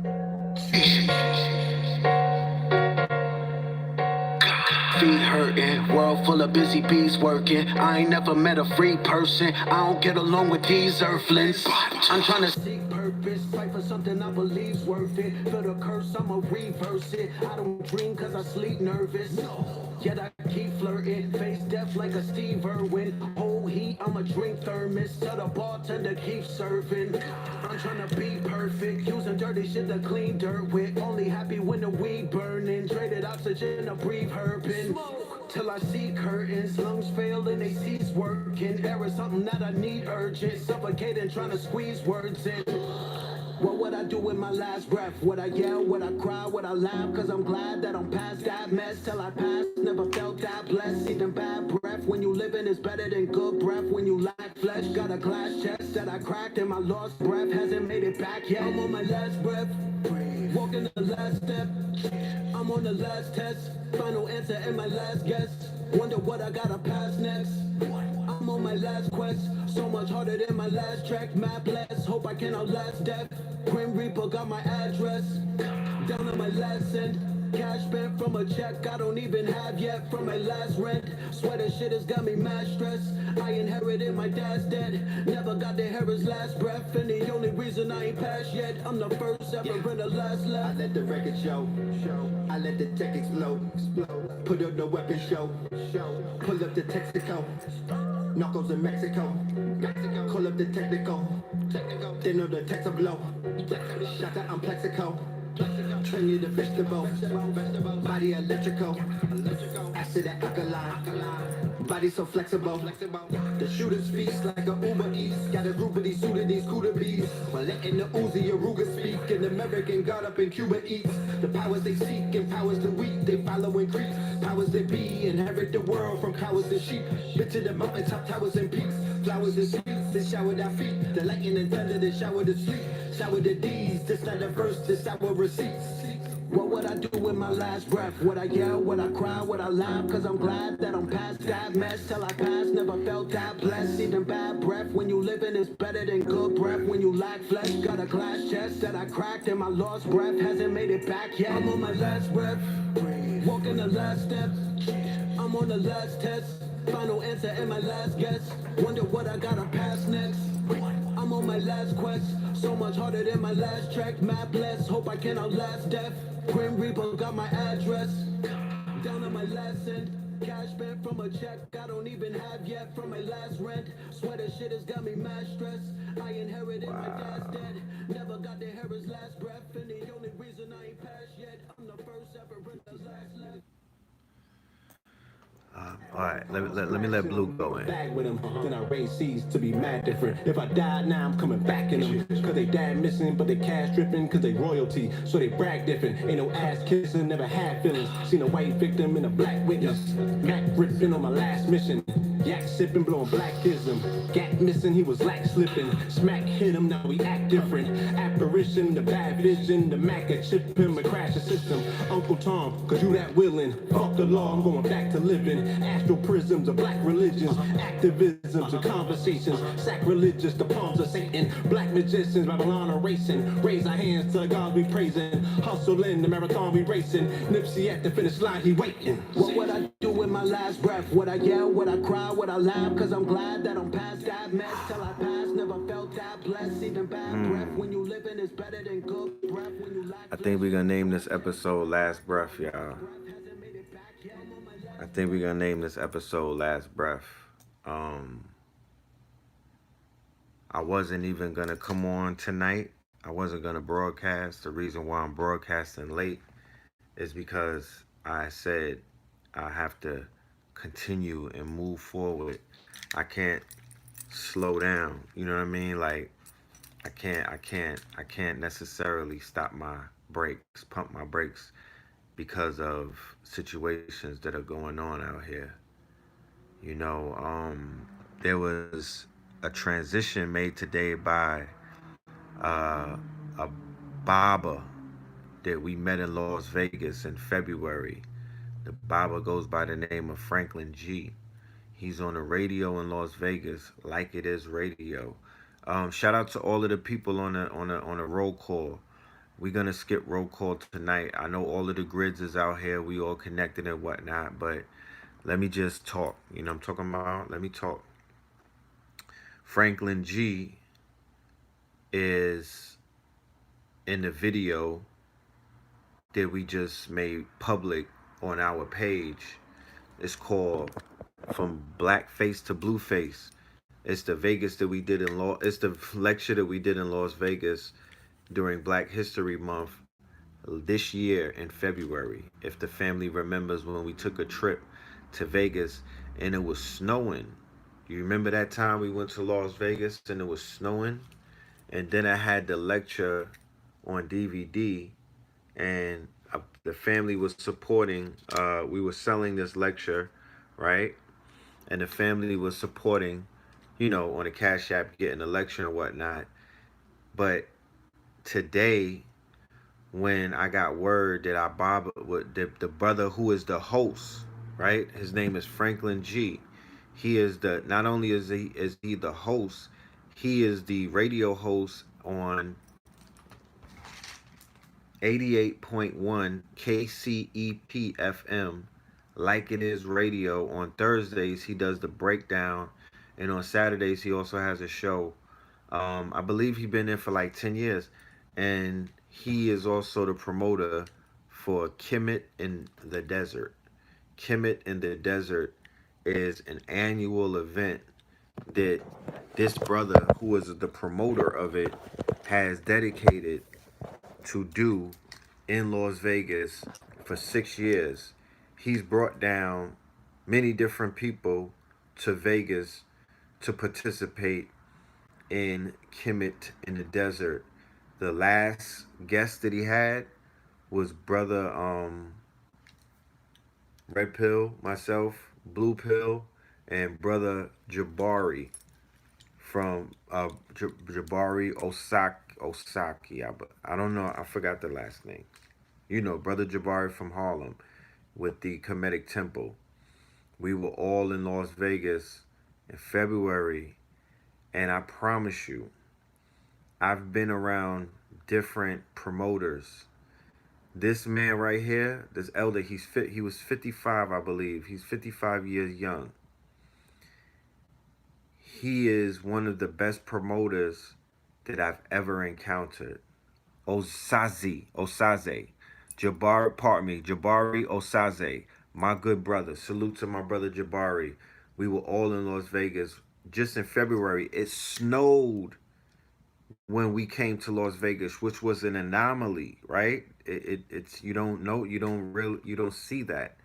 Feet hurting, world full of busy bees working. I ain't never met a free person. I don't get along with these earthlings. I'm trying to seek purpose, fight for something I believe's worth it. Feel the curse, I'ma reverse it. I don't dream cause I sleep nervous. Yet I keep flirting, face death like a Steve Irwin. Whole heat, I'ma drink thermos. Tell the bartender keep serving. I'm trying to be perfect, using dirty shit to clean dirt with. Only happy when the weed burning. Traded oxygen to breathe herping. Till I see curtains, lungs fail and they cease working. Air is something that I need urgent. Suffocating, trying to squeeze words in. What would I do with my last breath? Would I yell? Would I cry? Would I laugh? Cause I'm glad that I'm past that mess. Till I pass, never felt that blessed. Even bad breath when you living is better than good breath. When you lack flesh, got a glass chest that I cracked and my lost breath hasn't made it back yet. I'm on my last breath, walking the last step. I'm on the last test, final answer and my last guess. Wonder what I gotta pass next. I'm on my last quest, so much harder than my last track. Mad blast, hope I can outlast death. Grim Reaper got my address, down on my last cent. Cash spent from a check I don't even have yet from my last rent. Sweater shit has got me mad stressed. I inherited my dad's debt. Never got to hear his last breath. And the only reason I ain't passed yet, I'm the first ever and the last left. I let the record show. I let the tech explode. Put up the weapon show. Pull up the Texaco. Narcos in Mexico. Call up the technical. They know the text will blow. Shot that I'm Plexico. Turn you to vegetable. Body electrical. Acid and alkaline. Body so flexible. The shooter speaks like a Uber Eats. Got a group of these suited these scooter beats. While letting the Uzi Aruga speak. An American God up in Cuba eats. The powers they seek and powers the weak. They follow and creep. Powers they be. Inherit the world from cowards and sheep. Bit to the mountaintop towers and peaks. Flowers and seeds, they showered our feet. The lightning and thunder, they showered the sleep. Showered the deeds, this not a verse, this our receipts. What would I do with my last breath? Would I yell? Would I cry? Would I laugh? Cause I'm glad that I'm past that mess. Till I pass, never felt that blessed. Even bad breath when you living is better than good breath. When you lack flesh, got a glass chest that I cracked and my lost breath hasn't made it back yet. I'm on my last breath, walking the last step. I'm on the last test, final answer and my last guess. Wonder what I gotta pass next. I'm on my last quest, so much harder than my last track. Mad bless, hope I can outlast death. Grim Reaper got my address, down on my last cent. Cash spent from a check I don't even have yet from my last rent. Sweater shit has got me mad stressed. I inherited my dad's debt. Never got to hear his last breath. And the only reason I ain't passed yet, I'm the first ever and the last left. All right, let me let Blue go in. Back with him, then I raise seas to be mad different. If I died now, I'm coming back in them. Cause they dad missing, but they cash dripping, cause they royalty. So they brag different. Ain't no ass kissing, never had feelings. Seen a white victim and a black witness. Mac ripping on my last mission. Yak sipping, blowing blackism. Gat missing, he was lack slipping. Smack hit him, now we act different. Apparition, the bad vision, the Mac a chip him and crash the system. Uncle Tom, cause you that willing. Fuck the law, I'm going back to living. Astral prisms of black religions, activisms of conversations, sacrilegious, the palms of Satan, black magicians, Babylon are racing, raise our hands to God we praising, hustling, the marathon we racing, Nipsey at the finish line, he waiting. What would I do with my last breath? Would I yell? Would I cry? Would I laugh? Cause I'm glad that I'm past that mess. Till I pass, never felt that blessed. Even bad breath when you living is better than good breath. When you lack I think we're gonna name this episode Last Breath, y'all. I think we're gonna name this episode Last Breath. I wasn't even gonna come on tonight. I wasn't gonna broadcast. The reason why I'm broadcasting late is because I said I have to continue and move forward. I can't slow down. You know what I mean? Like I can't necessarily stop my brakes, pump my brakes because of situations that are going on out here. You know, there was a transition made today by a barber that we met in Las Vegas in February. The barber goes by the name of Franklin G. He's on the radio in Las Vegas, Like It Is Radio. Shout out to all of the people on the roll call. We're gonna skip roll call tonight. I know all of the grids is out here. We all connected and whatnot, but let me just talk. You know what I'm talking about? Let me talk. Franklin G is in the video that we just made public on our page. It's called From Black Face to Blue Face. It's the Vegas that we did in law. It's the lecture that we did in Las Vegas during Black History Month this year in February. If the family remembers when we took a trip to Vegas and it was snowing. You remember that time we went to Las Vegas and it was snowing? And then I had the lecture on DVD, and the family was supporting. We were selling this lecture, right? And the family was supporting, you know, on the Cash App, getting the lecture and whatnot. But today, when I got word that the brother who is the host, right? His name is Franklin G. He is the not only is he the host, he is the radio host on 88.1 KCEP FM, like it is radio. On Thursdays, he does the breakdown, and on Saturdays, he also has a show. I believe he's been there for like 10 years, and he is also the promoter for Kemet in the Desert. Kemet in the Desert is an annual event that this brother, who is the promoter of it, has dedicated to do in Las Vegas for 6 years. He's brought down many different people to Vegas to participate in Kemet in the Desert. The last guest that he had was brother Red Pill, myself, Blue Pill, and brother Jabari from Jabari Osaki. I don't know. I forgot the last name. You know, brother Jabari from Harlem with the Kemetic Temple. We were all in Las Vegas in February, and I promise you, I've been around different promoters. This man right here, this elder, he was 55, I believe. He's 55 years young. He is one of the best promoters that I've ever encountered. Osaze. Jabari Osaze, my good brother. Salute to my brother Jabari. We were all in Las Vegas just in February. It snowed when we came to Las Vegas, which was an anomaly, right? It's you don't see that.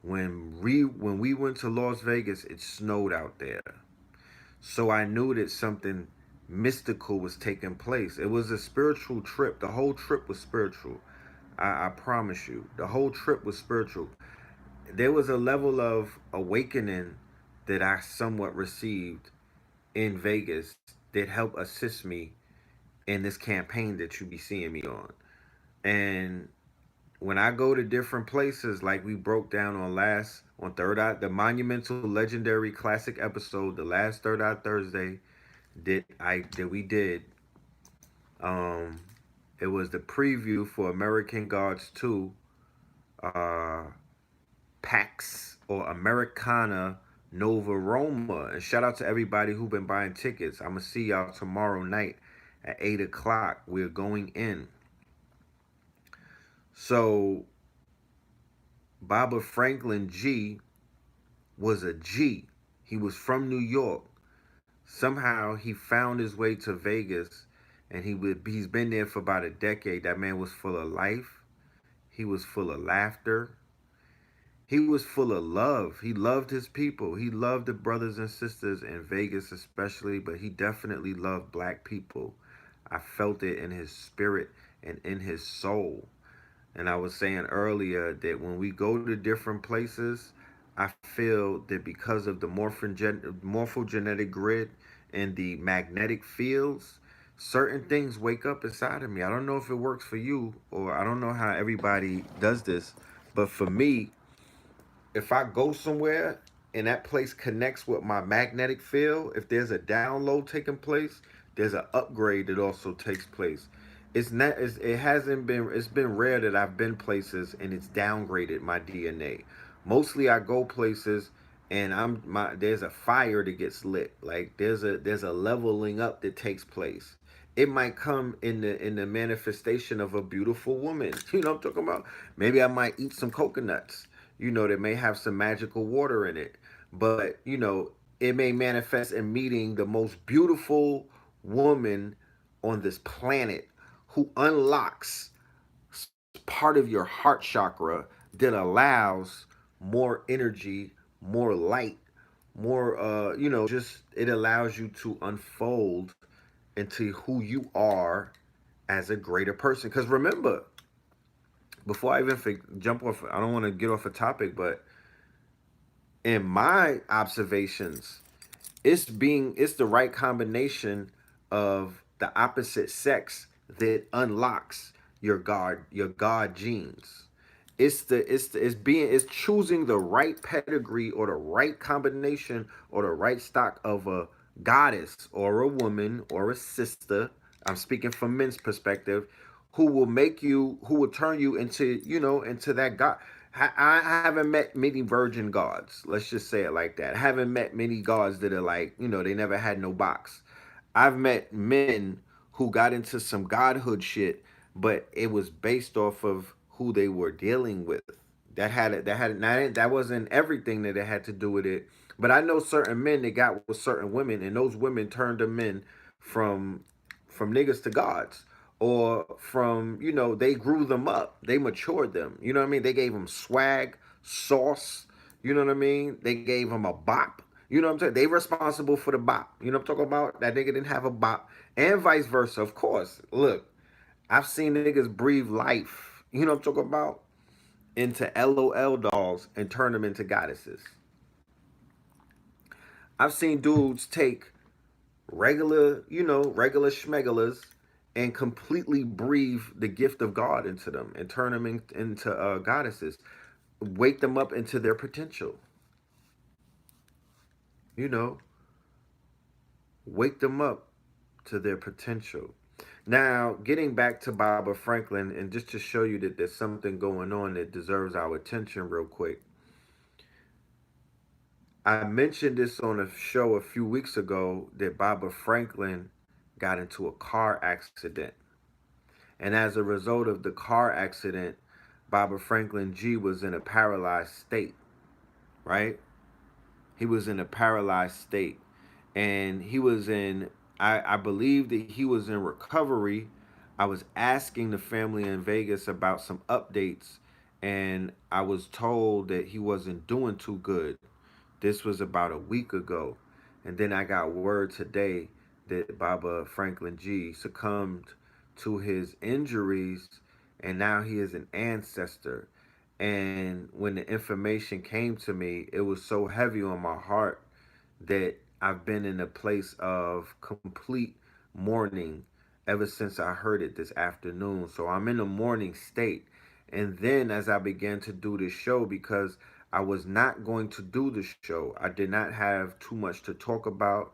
When we went to Las Vegas, it snowed out there. So I knew that something mystical was taking place. It was a spiritual trip. The whole trip was spiritual. I promise you. The whole trip was spiritual. There was a level of awakening that I somewhat received in Vegas that helped assist me in this campaign that you be seeing me on. And when I go to different places, like we broke down on Third Eye, the monumental legendary classic episode, the last Third Eye Thursday that we did, um, it was the preview for American Gods 2, uh, PAX or Americana Nova Roma. And shout out to everybody who been buying tickets. I'm gonna see y'all tomorrow night at 8 o'clock. We're going in. So Baba Franklin G was a G. He was from New York. Somehow he found his way to Vegas, and he's been there for about a decade. That man was full of life. He was full of laughter. He was full of love. He loved his people. He loved the brothers and sisters in Vegas especially, but he definitely loved black people. I felt it in his spirit and in his soul. And I was saying earlier that when we go to different places, I feel that because of the morphogenetic grid and the magnetic fields, certain things wake up inside of me. I don't know if it works for you, or I don't know how everybody does this, but for me, if I go somewhere and that place connects with my magnetic field, if there's a download taking place, there's an upgrade that also takes place. it hasn't been, it's been rare that I've been places and it's downgraded my DNA. Mostly I go places and there's a fire that gets lit. Like there's a leveling up that takes place. It might come in the manifestation of a beautiful woman. You know what I'm talking about? Maybe I might eat some coconuts, that may have some magical water in it. But, it may manifest in meeting the most beautiful woman on this planet who unlocks part of your heart chakra that allows more energy, more light, more just it allows you to unfold into who you are as a greater person. Because remember, before I even jump off, I don't want to get off a topic, but in my observations, it's the right combination of the opposite sex that unlocks your god genes. It's choosing the right pedigree or the right combination or the right stock of a goddess or a woman or a sister. I'm speaking from men's perspective, who will turn you into, into that god. I haven't met many virgin gods. Let's just say it like that. I haven't met many gods that are like, they never had no box. I've met men who got into some godhood shit, but it was based off of who they were dealing with. That wasn't everything that it had to do with it. But I know certain men that got with certain women, and those women turned them in from from niggas to gods, or from, they grew them up, they matured them, you know what I mean, they gave them swag, sauce, you know what I mean, they gave them a bop, you know what I'm saying, they responsible for the bop, you know what I'm talking about, that nigga didn't have a bop, and vice versa, of course. Look, I've seen niggas breathe life, you know what I'm talking about, into LOL dolls and turn them into goddesses. I've seen dudes take regular schmegalas and completely breathe the gift of God into them and turn them into goddesses, wake them up into their potential, you know, wake them up to their potential. Now, getting back to Barbara Franklin, and just to show you that there's something going on that deserves our attention, real quick. I mentioned this on a show a few weeks ago that Barbara Franklin got into a car accident. And as a result of the car accident, Barbara Franklin G was in a paralyzed state, right? He was in a paralyzed state. And I believe that he was in recovery. I was asking the family in Vegas about some updates, and I was told that he wasn't doing too good. This was about a week ago. And then I got word today that Baba Franklin G succumbed to his injuries, and now he is an ancestor. And when the information came to me, it was so heavy on my heart that I've been in a place of complete mourning ever since I heard it this afternoon. So I'm in a mourning state. And then as I began to do this show, because I was not going to do the show, I did not have too much to talk about.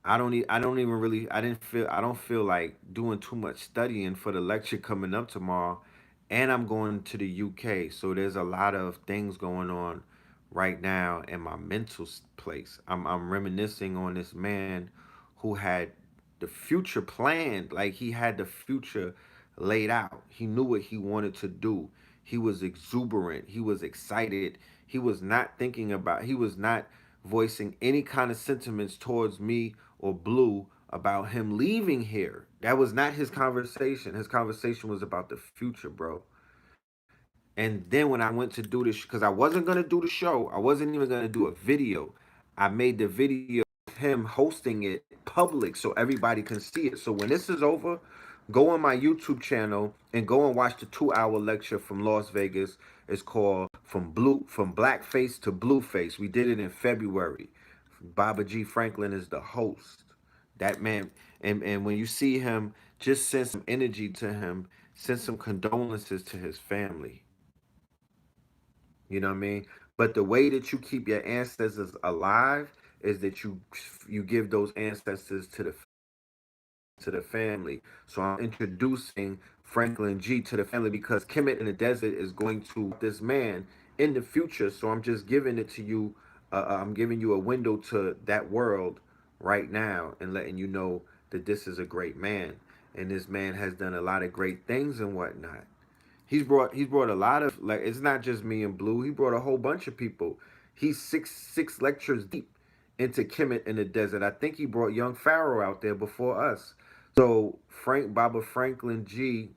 I don't even really I don't feel like doing too much studying for the lecture coming up tomorrow, and I'm going to the UK. So there's a lot of things going on right now in my mental place. I'm reminiscing on this man who had the future planned, like he had the future laid out. He knew what he wanted to do. He was exuberant. He was excited. He was not voicing any kind of sentiments towards me or Blue about him leaving here. That was not his conversation. His conversation was about the future, bro. And then when I went to do this, because I wasn't gonna do the show, I wasn't even gonna do a video. I made the video of him hosting it public so everybody can see it. So when this is over, go on my YouTube channel and go and watch the 2 hour lecture from Las Vegas. It's called From Blackface to Blueface. We did it in February. Baba G. Franklin is the host. That man, and when you see him, just send some energy to him, send some condolences to his family. You know what I mean? But the way that you keep your ancestors alive is that you give those ancestors to the to the family. So I'm introducing Franklin G to the family because Kemet in the Desert is going to this man in the future. So I'm just giving it to you. I'm giving you a window to that world right now and letting you know that this is a great man. And this man has done a lot of great things and whatnot. He's brought a lot of, like, it's not just me and Blue. He brought a whole bunch of people. He's six lectures deep into Kemet in the Desert. I think he brought Young Pharaoh out there before us. So Baba Franklin G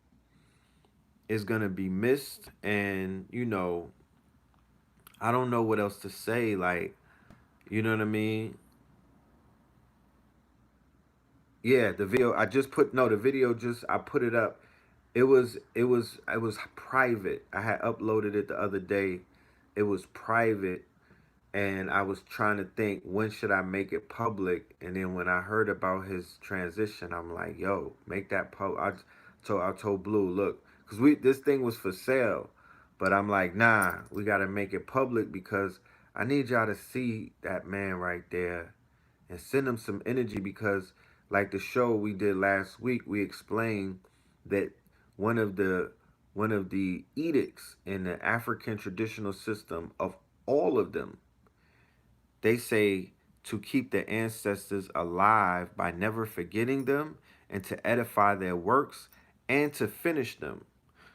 is gonna be missed, and I don't know what else to say. Like, you know what I mean? Yeah, the video I just put no, the video just I put it up. It was private. I had uploaded it the other day. It was private, and I was trying to think when should I make it public. And then when I heard about his transition, I'm like, yo, make that public. I told Blue, look, because we this thing was for sale, but I'm like, nah, we gotta make it public because I need y'all to see that man right there and send him some energy because, like the show we did last week, we explained that one of the one of the edicts in the African traditional system of all of them, they say to keep the ancestors alive by never forgetting them and to edify their works and to finish them.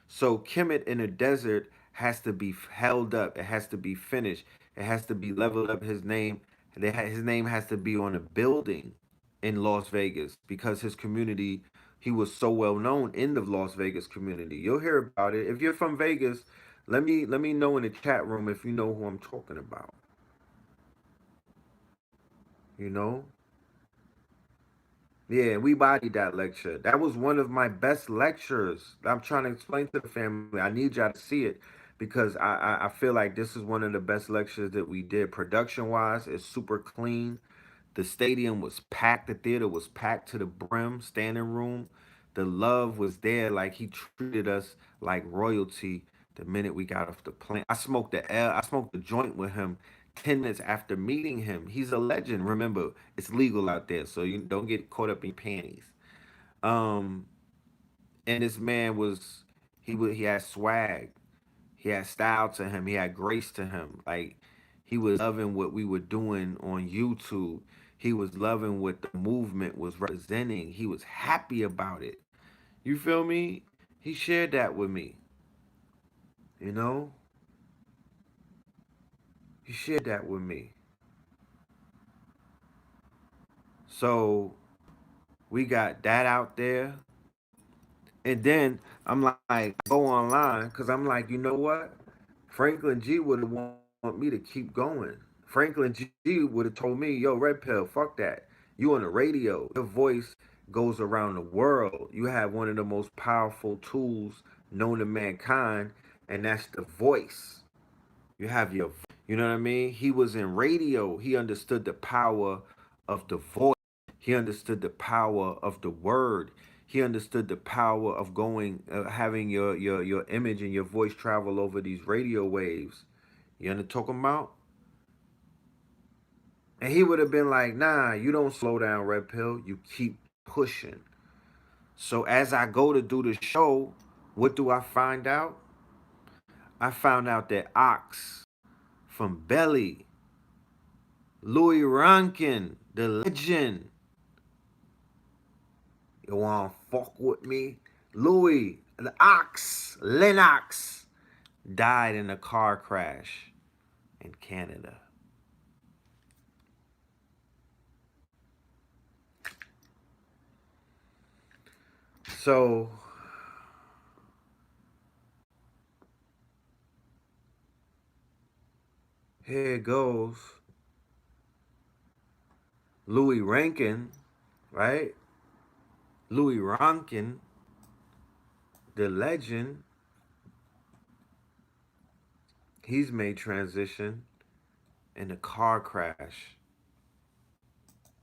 So Kemet in the desert has to be held up. It has to be finished. It has to be leveled up. His name has to be on a building in Las Vegas because his community, he was so well known in the Las Vegas community. You'll hear about it. If you're from Vegas, let me know in the chat room if you know who I'm talking about. You know? Yeah, we bodied that lecture. That was one of my best lectures. I'm trying to explain to the family. I need y'all to see it because I feel like this is one of the best lectures that we did. Production wise, it's super clean. The stadium was packed. The theater was packed to the brim. Standing room. The love was there. Like he treated us like royalty the minute we got off the plane. I smoked the joint with him 10 minutes after meeting him. He's a legend. Remember, it's legal out there, so you don't get caught up in panties. Um, and this man he had swag. He had style to him. He had grace to him. Like he was loving what we were doing on YouTube. He was loving what the movement was representing. He was happy about it. You feel me? He shared that with me. You know? He shared that with me. So we got that out there. And then I'm like, go online because I'm like, you know what? Franklin G would have want me to keep going. Franklin G would have told me, yo, Red Pill, fuck that. You on the radio. Your voice goes around the world. You have one of the most powerful tools known to mankind, and that's the voice. You have you know what I mean? He was in radio. He understood the power of the voice. He understood the power of the word. He understood the power of having your image and your voice travel over these radio waves. You know what I'm talking about? And he would have been like, nah, you don't slow down, Red Pill. You keep pushing. So as I go to do the show, what do I find out? I found out that Ox from Belly, Louis Rankin, the legend, you wanna fuck with me? Louis, the Ox, Lennox, died in a car crash in Canada. So here it goes. Louis Rankin, right? Louis Rankin, the legend, he's made transition in a car crash.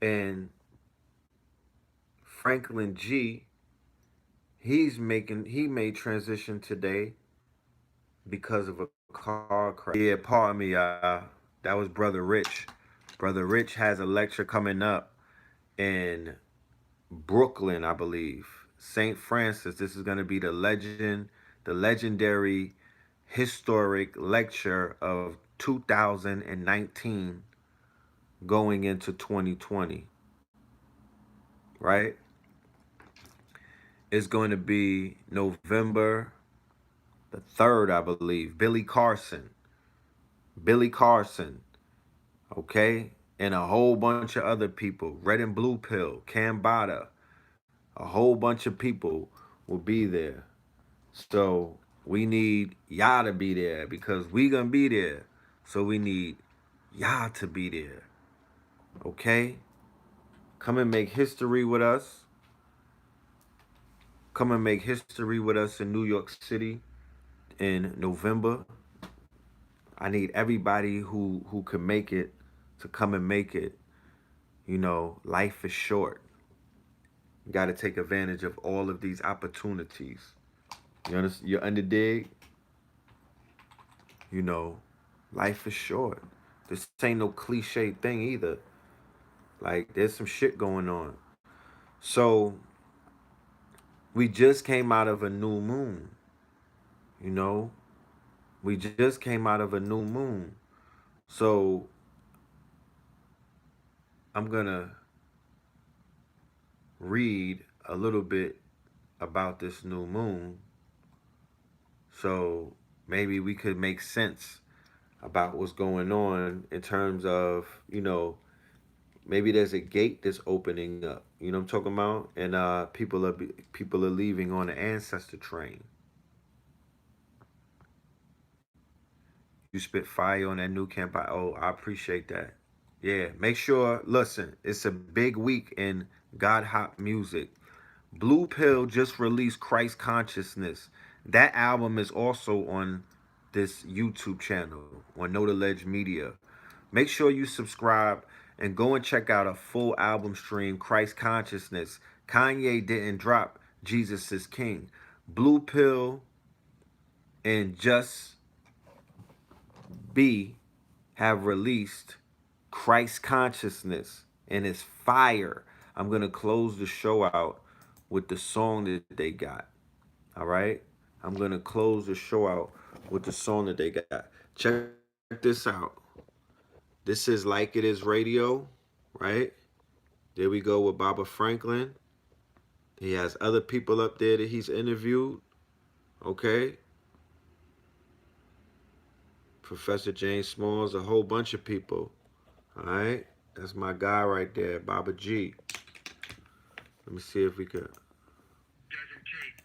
And Franklin G, he made transition today because of a car crash. Yeah, pardon me, that was Brother Rich. Brother Rich has a lecture coming up in Brooklyn, I believe. St. Francis. This is going to be the legendary, historic lecture of 2019 going into 2020, right? It's going to be November the 3rd, I believe. Billy Carson. Billy Carson, okay? And a whole bunch of other people. Red and Blue Pill, Cambada. A whole bunch of people will be there. So we need y'all to be there because we gonna be there. So we need y'all to be there. Okay? Come and make history with us. Come and make history with us in New York City in November. I need everybody who can make it to come and make it. You know, life is short. You got to take advantage of all of these opportunities. You understand? You underdig? You know, life is short. This ain't no cliche thing either. Like, there's some shit going on. So, we just came out of a new moon. You know, we just came out of a new moon. So, I'm going to read a little bit about this new moon. So, maybe we could make sense about what's going on in terms of, you know, maybe there's a gate that's opening up. You know what I'm talking about? And people are leaving on the ancestor train. You spit fire on that new camp. Oh, I appreciate that. Yeah, make sure. Listen, it's a big week in God Hop music. Blue Pill just released Christ Consciousness. That album is also on this YouTube channel on Know the Ledge Media. Make sure you subscribe and go and check out a full album stream, Christ Consciousness. Kanye didn't drop Jesus is King. Blue Pill and Just B have released Christ Consciousness and it's fire. I'm going to close the show out with the song that they got. All right? I'm going to close the show out with the song that they got. Check this out. This is Like It Is Radio, right? There we go with Baba Franklin. He has other people up there that he's interviewed, okay? Professor James Smalls, a whole bunch of people, all right? That's my guy right there, Baba G. Let me see if we could. Doesn't take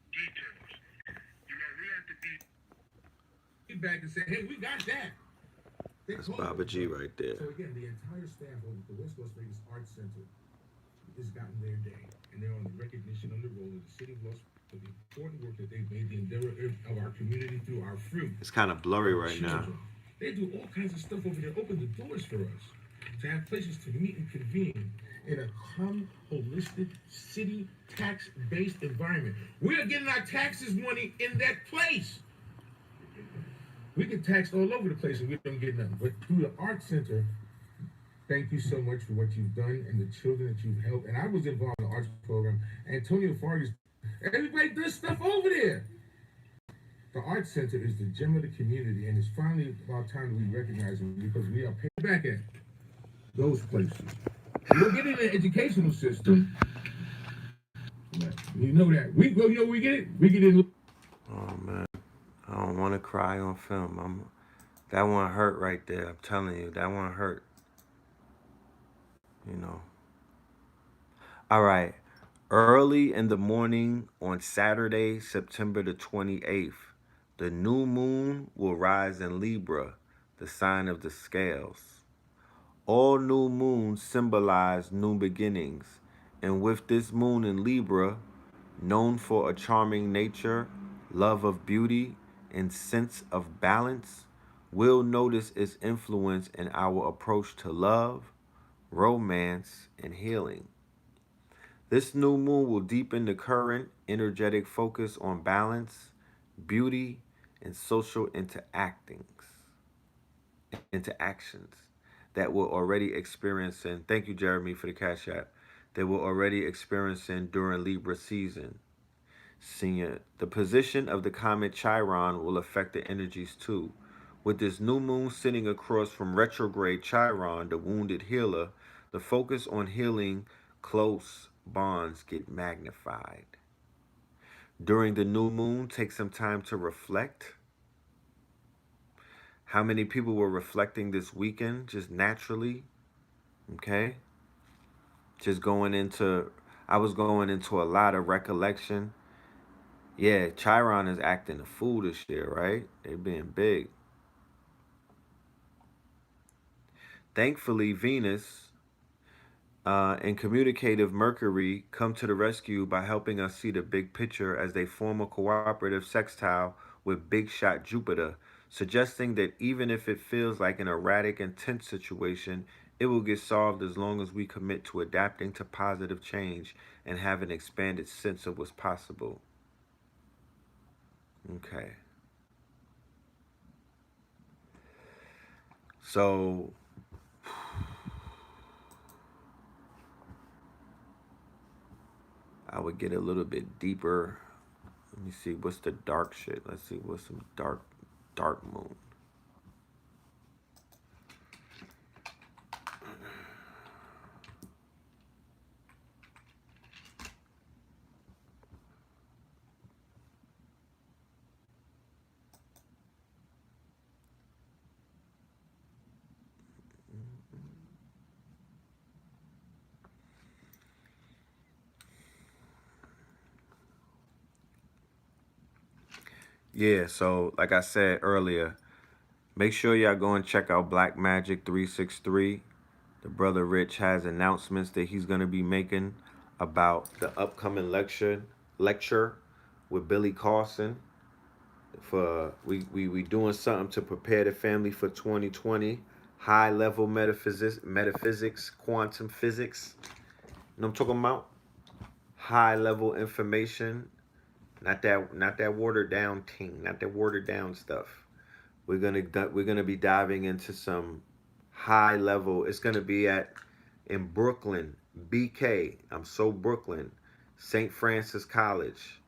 details. You know, we have to be back and say, hey, we got that. That's Baba G right there. So again, the entire staff of the West Las Vegas Arts Center has gotten their day, and they're on the recognition on the role of the city of Los for the important work that they've made the endeavor of our community through our fruit. It's kind of blurry right now. They do all kinds of stuff over there, open the doors for us to have places to meet and convene in a calm, holistic, city tax-based environment. We are getting our taxes money in that place. We get taxed all over the place and we don't get nothing. But through the Art Center, thank you so much for what you've done and the children that you've helped. And I was involved in the arts program. Antonio Fargas, everybody does stuff over there. The Art Center is the gem of the community, and it's finally about time that we recognize them because we are paid back at those places. We'll get in the educational system. You know that. We go, you know, we get it. We get in. Oh man, I don't want to cry on film. That one hurt right there. I'm telling you, that one hurt. You know. All right. Early in the morning on Saturday, September the 28th, the new moon will rise in Libra, the sign of the scales. All new moons symbolize new beginnings, and with this moon in Libra, known for a charming nature, love of beauty, and sense of balance, we'll notice its influence in our approach to love, romance, and healing. This new moon will deepen the current energetic focus on balance, beauty, and social interactions that we're already experiencing. Thank you, Jeremy, for the cash app. they were already experiencing during Libra season. Senior, the position of the comet Chiron will affect the energies too. With this new moon sitting across from retrograde Chiron, the wounded healer, the focus on healing close bonds get magnified. During the new moon, take some time to reflect. How many people were reflecting this weekend just naturally? Okay? Just going into, I was going into a lot of recollection. Yeah, Chiron is acting a fool this year, right? They being big. Thankfully, Venus and communicative Mercury come to the rescue by helping us see the big picture as they form a cooperative sextile with big shot Jupiter, suggesting that even if it feels like an erratic and tense situation, it will get solved as long as we commit to adapting to positive change and have an expanded sense of what's possible. Okay. So I would get a little bit deeper. Let me see what's the dark shit. Let's see what's some dark moon. Yeah, so like I said earlier, make sure y'all go and check out Black Magic 363. The brother Rich has announcements that he's gonna be making about the upcoming lecture with Billy Carson. For we doing something to prepare the family for 2020. High level metaphysics, quantum physics. You know what I'm talking about? High level information. Not that watered down thing, not that watered down stuff. We're gonna be diving into some high level. It's gonna be at in Brooklyn, BK. I'm so Brooklyn, St. Francis College.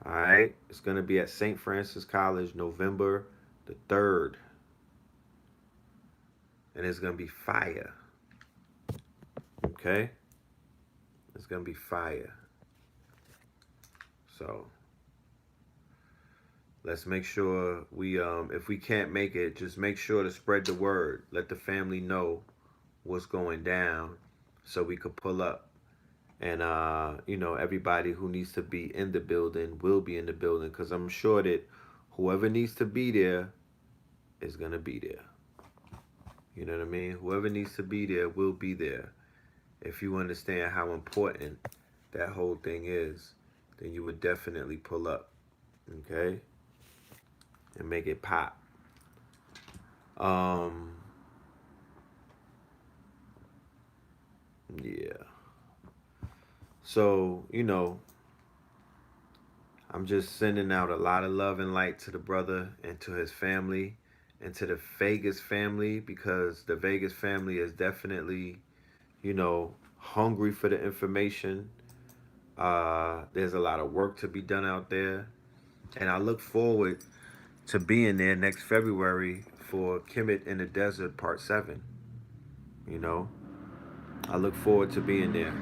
All right, it's gonna be at St. Francis College, November the 3rd, and it's gonna be fire. Okay, it's gonna be fire. So let's make sure we if we can't make it, just make sure to spread the word. Let the family know what's going down so we could pull up. And everybody who needs to be in the building will be in the building because I'm sure that whoever needs to be there is gonna be there. You know what I mean? Whoever needs to be there will be there. If you understand how important that whole thing is, then you would definitely pull up. Okay? And make it pop. Yeah. So, I'm just sending out a lot of love and light to the brother and to his family and to the Vegas family because the Vegas family is definitely, hungry for the information. There's a lot of work to be done out there. And I look forward to being there next February for Kemet in the Desert Part 7. You know, I look forward to being there.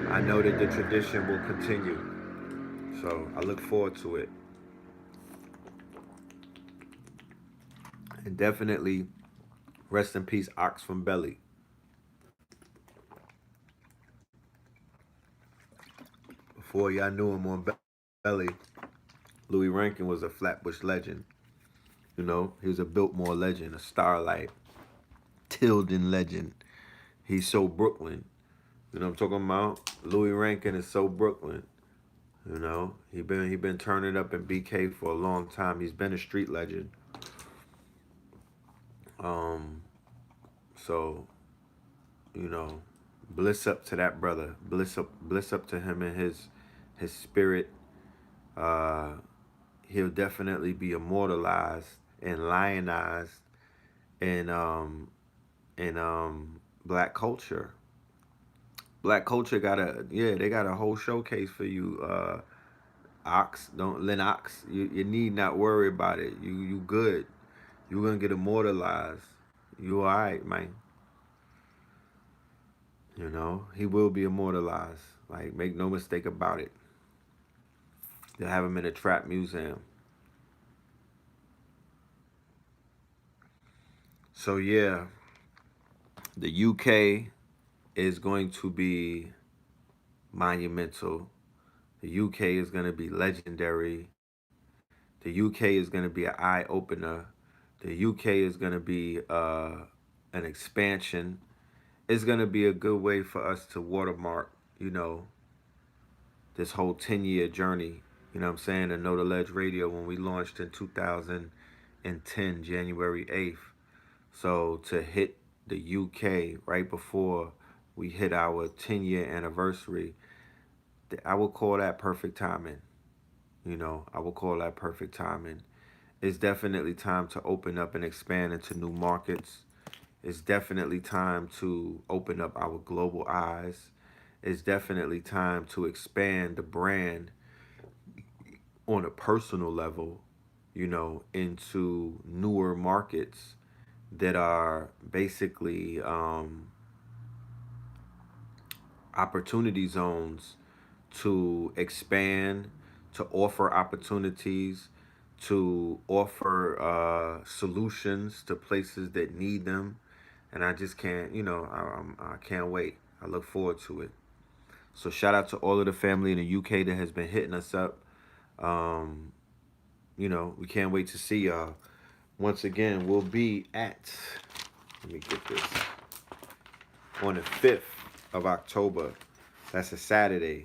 I know that the tradition will continue. So I look forward to it. And definitely rest in peace, Ox from Belly. Before y'all knew him on Belly, Louis Rankin was a Flatbush legend. He was a Biltmore legend, a Starlight, Tilden legend. He's so Brooklyn. You know what I'm talking about? Louis Rankin is so Brooklyn. He been turning up in BK for a long time. He's been a street legend. So, bliss up to that brother. Bliss up to him and his spirit. He'll definitely be immortalized and lionized in black culture. Black culture they got a whole showcase for you. Ox, don't Lennox. You need not worry about it. You good. You gonna get immortalized. You alright, man. You know, he will be immortalized. Like, make no mistake about it. They'll have him in a trap museum. So yeah, the UK is going to be monumental. The UK is going to be legendary. The UK is going to be an eye opener. The UK is going to be an expansion. It's going to be a good way for us to watermark, this whole 10-year journey. You know what I'm saying? And Know the Ledge Radio when we launched in 2010, January 8th. So to hit the UK right before we hit our 10-year anniversary, I would call that perfect timing. I would call that perfect timing. It's definitely time to open up and expand into new markets. It's definitely time to open up our global eyes. It's definitely time to expand the brand on a personal level, into newer markets that are basically opportunity zones to expand, to offer opportunities, to offer solutions to places that need them. And I just can't, I can't wait. I look forward to it. So shout out to all of the family in the UK that has been hitting us up. Um, we can't wait to see y'all. Once again, we'll be at, let me get this, on the 5th of October. That's a Saturday.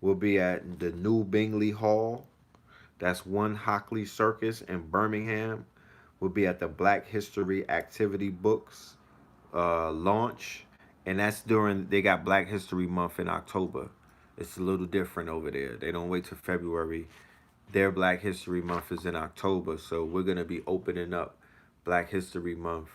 We'll be at the New Bingley Hall. That's One Hockley Circus in Birmingham. We'll be at the Black History Activity Books launch. And that's they got Black History Month in October. It's a little different over there. They don't wait till February. Their Black History Month is in October. So we're going to be opening up Black History Month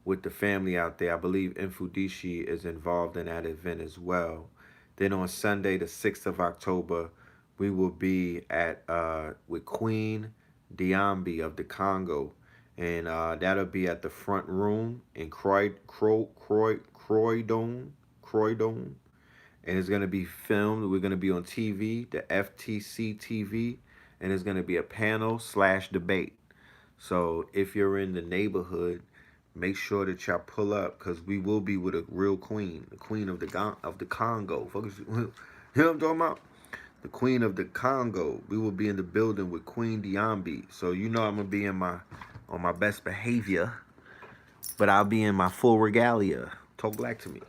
with the family out there. I believe Infudishi is involved in that event as well. Then on Sunday, the 6th of October, we will be at with Queen Diambi of the Congo. And that'll be at the front room in Croydon. And it's going to be filmed. We're going to be on TV, the FTC TV. And it's going to be a panel/debate. So if you're in the neighborhood, make sure that y'all pull up because we will be with a real queen, the queen of the Congo. You know what I'm talking about? The queen of the Congo. We will be in the building with Queen Diambi. So I'm gonna be on my best behavior, but I'll be in my full regalia. Talk black to me.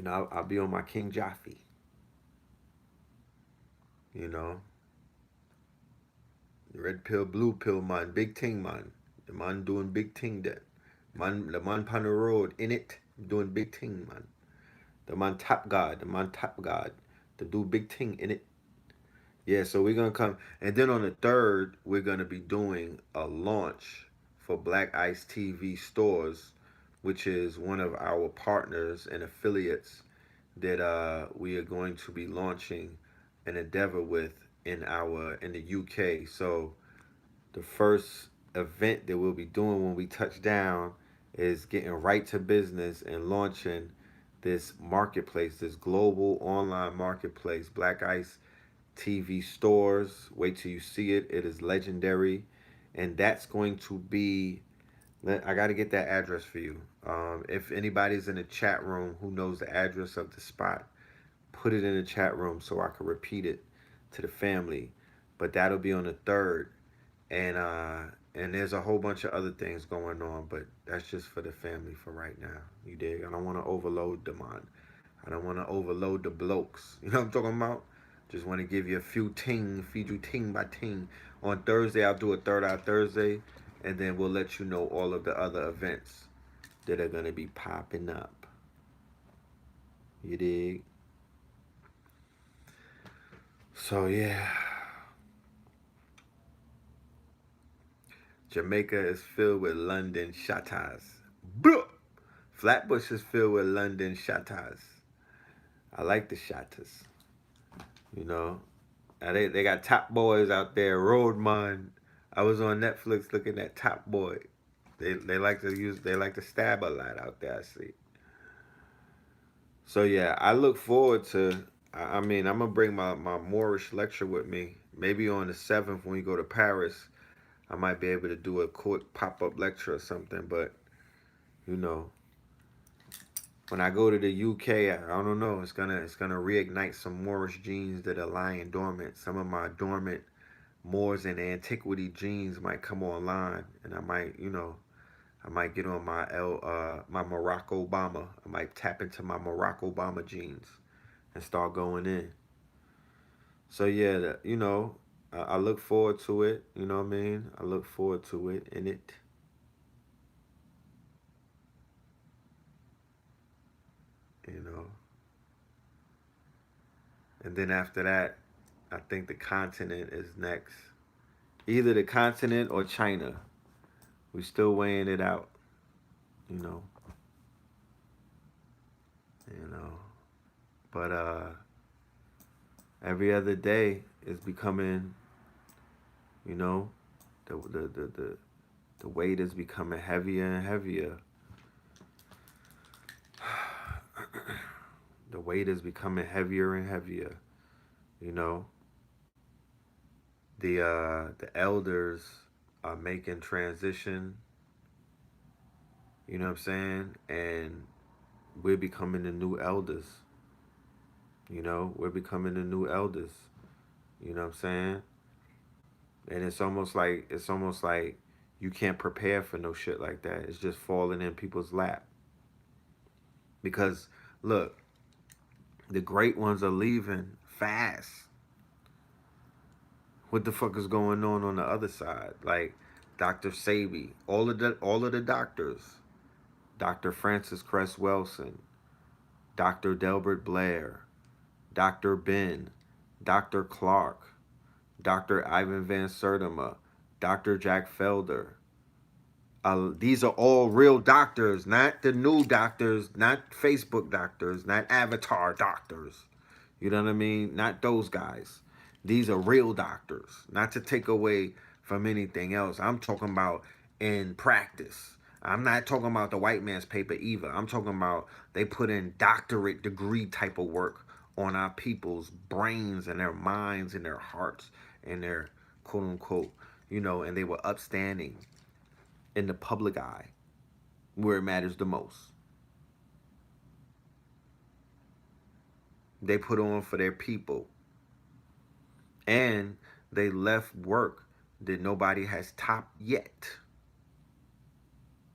I'll be on my King Jaffe. Red pill, blue pill, man, big thing, man. The man doing big thing there. The man on the road, in it, doing big thing, man. The man top god, to do big thing in it. Yeah, so we're gonna come, and then on the 3rd, we're gonna be doing a launch for Black Ice TV stores, which is one of our partners and affiliates that we are going to be launching an endeavor with in the UK. So the first event that we'll be doing when we touch down is getting right to business and launching this marketplace, this global online marketplace, Black Ice TV stores. Wait till you see it. It is legendary. And that's going to be, I got to get that address for you. If anybody's in the chat room who knows the address of the spot, put it in the chat room so I can repeat it to the family. But that'll be on the 3rd. And there's a whole bunch of other things going on, but that's just for the family for right now. You dig? I don't want to overload the man. I don't want to overload the blokes. You know what I'm talking about? Just want to give you a few ting, feed you ting by ting. On Thursday, I'll do a Third Eye Thursday, and then we'll let you know all of the other events that are going to be popping up. You dig? So, yeah. Jamaica is filled with London shatas. Flatbush is filled with London Shattas. I like the Shattas. You know, now they got Top Boys out there. Roadman. I was on Netflix looking at Top Boy. They like to stab a lot out there. I see. So yeah, I look forward to. I mean, I'm gonna bring my Moorish lecture with me. Maybe on the 7th when we go to Paris, I might be able to do a quick pop up lecture or something. But you know, when I go to the UK, I don't know. It's gonna reignite some Moorish genes that are lying dormant. Some of my dormant Moors and antiquity genes might come online, and I might get on my Morocco Obama. I might tap into my Morocco Obama genes and start going in. So yeah, I look forward to it. You know what I mean? I look forward to it in it. You know, and then after that, I think the continent is next. Either the continent or China. We still weighing it out. You know. You know. But every other day is becoming, you know, the weight is becoming heavier and heavier. The weight is becoming heavier and heavier. You know, the elders are making transition. You know what I'm saying? And we're becoming the new elders. You know, we're becoming the new elders. You know what I'm saying? And it's almost like you can't prepare for no shit like that. It's just falling in people's lap. Because look, the great ones are leaving fast. What the fuck is going on the other side? Like Dr. Sabi, all of the doctors, Dr. Francis Cress Wilson, Dr. Delbert Blair, Dr. Ben, Dr. Clark, Dr. Ivan Van Sertima, Dr. Jack Felder. These are all real doctors, not the new doctors, not Facebook doctors, not avatar doctors. You know what I mean? Not those guys. These are real doctors, not to take away from anything else. I'm talking about in practice. I'm not talking about the white man's paper either. I'm talking about they put in doctorate degree type of work on our people's brains and their minds and their hearts and their quote unquote, and they were upstanding in the public eye where it matters the most. They put on for their people. And they left work that nobody has topped yet.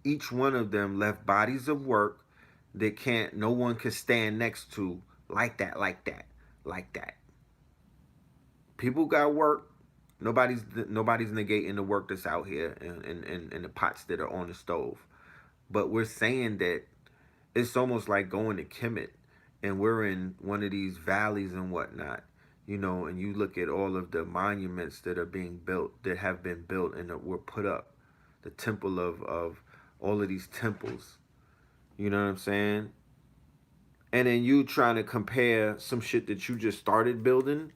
Each one of them left bodies of work that no one could stand next to like that, like that, like that. People got work. Nobody's negating the work that's out here and the pots that are on the stove. But we're saying that it's almost like going to Kemet and we're in one of these valleys and whatnot, and you look at all of the monuments that are being built, that have been built and that were put up, the temple of all of these temples, you know what I'm saying? And then you trying to compare some shit that you just started building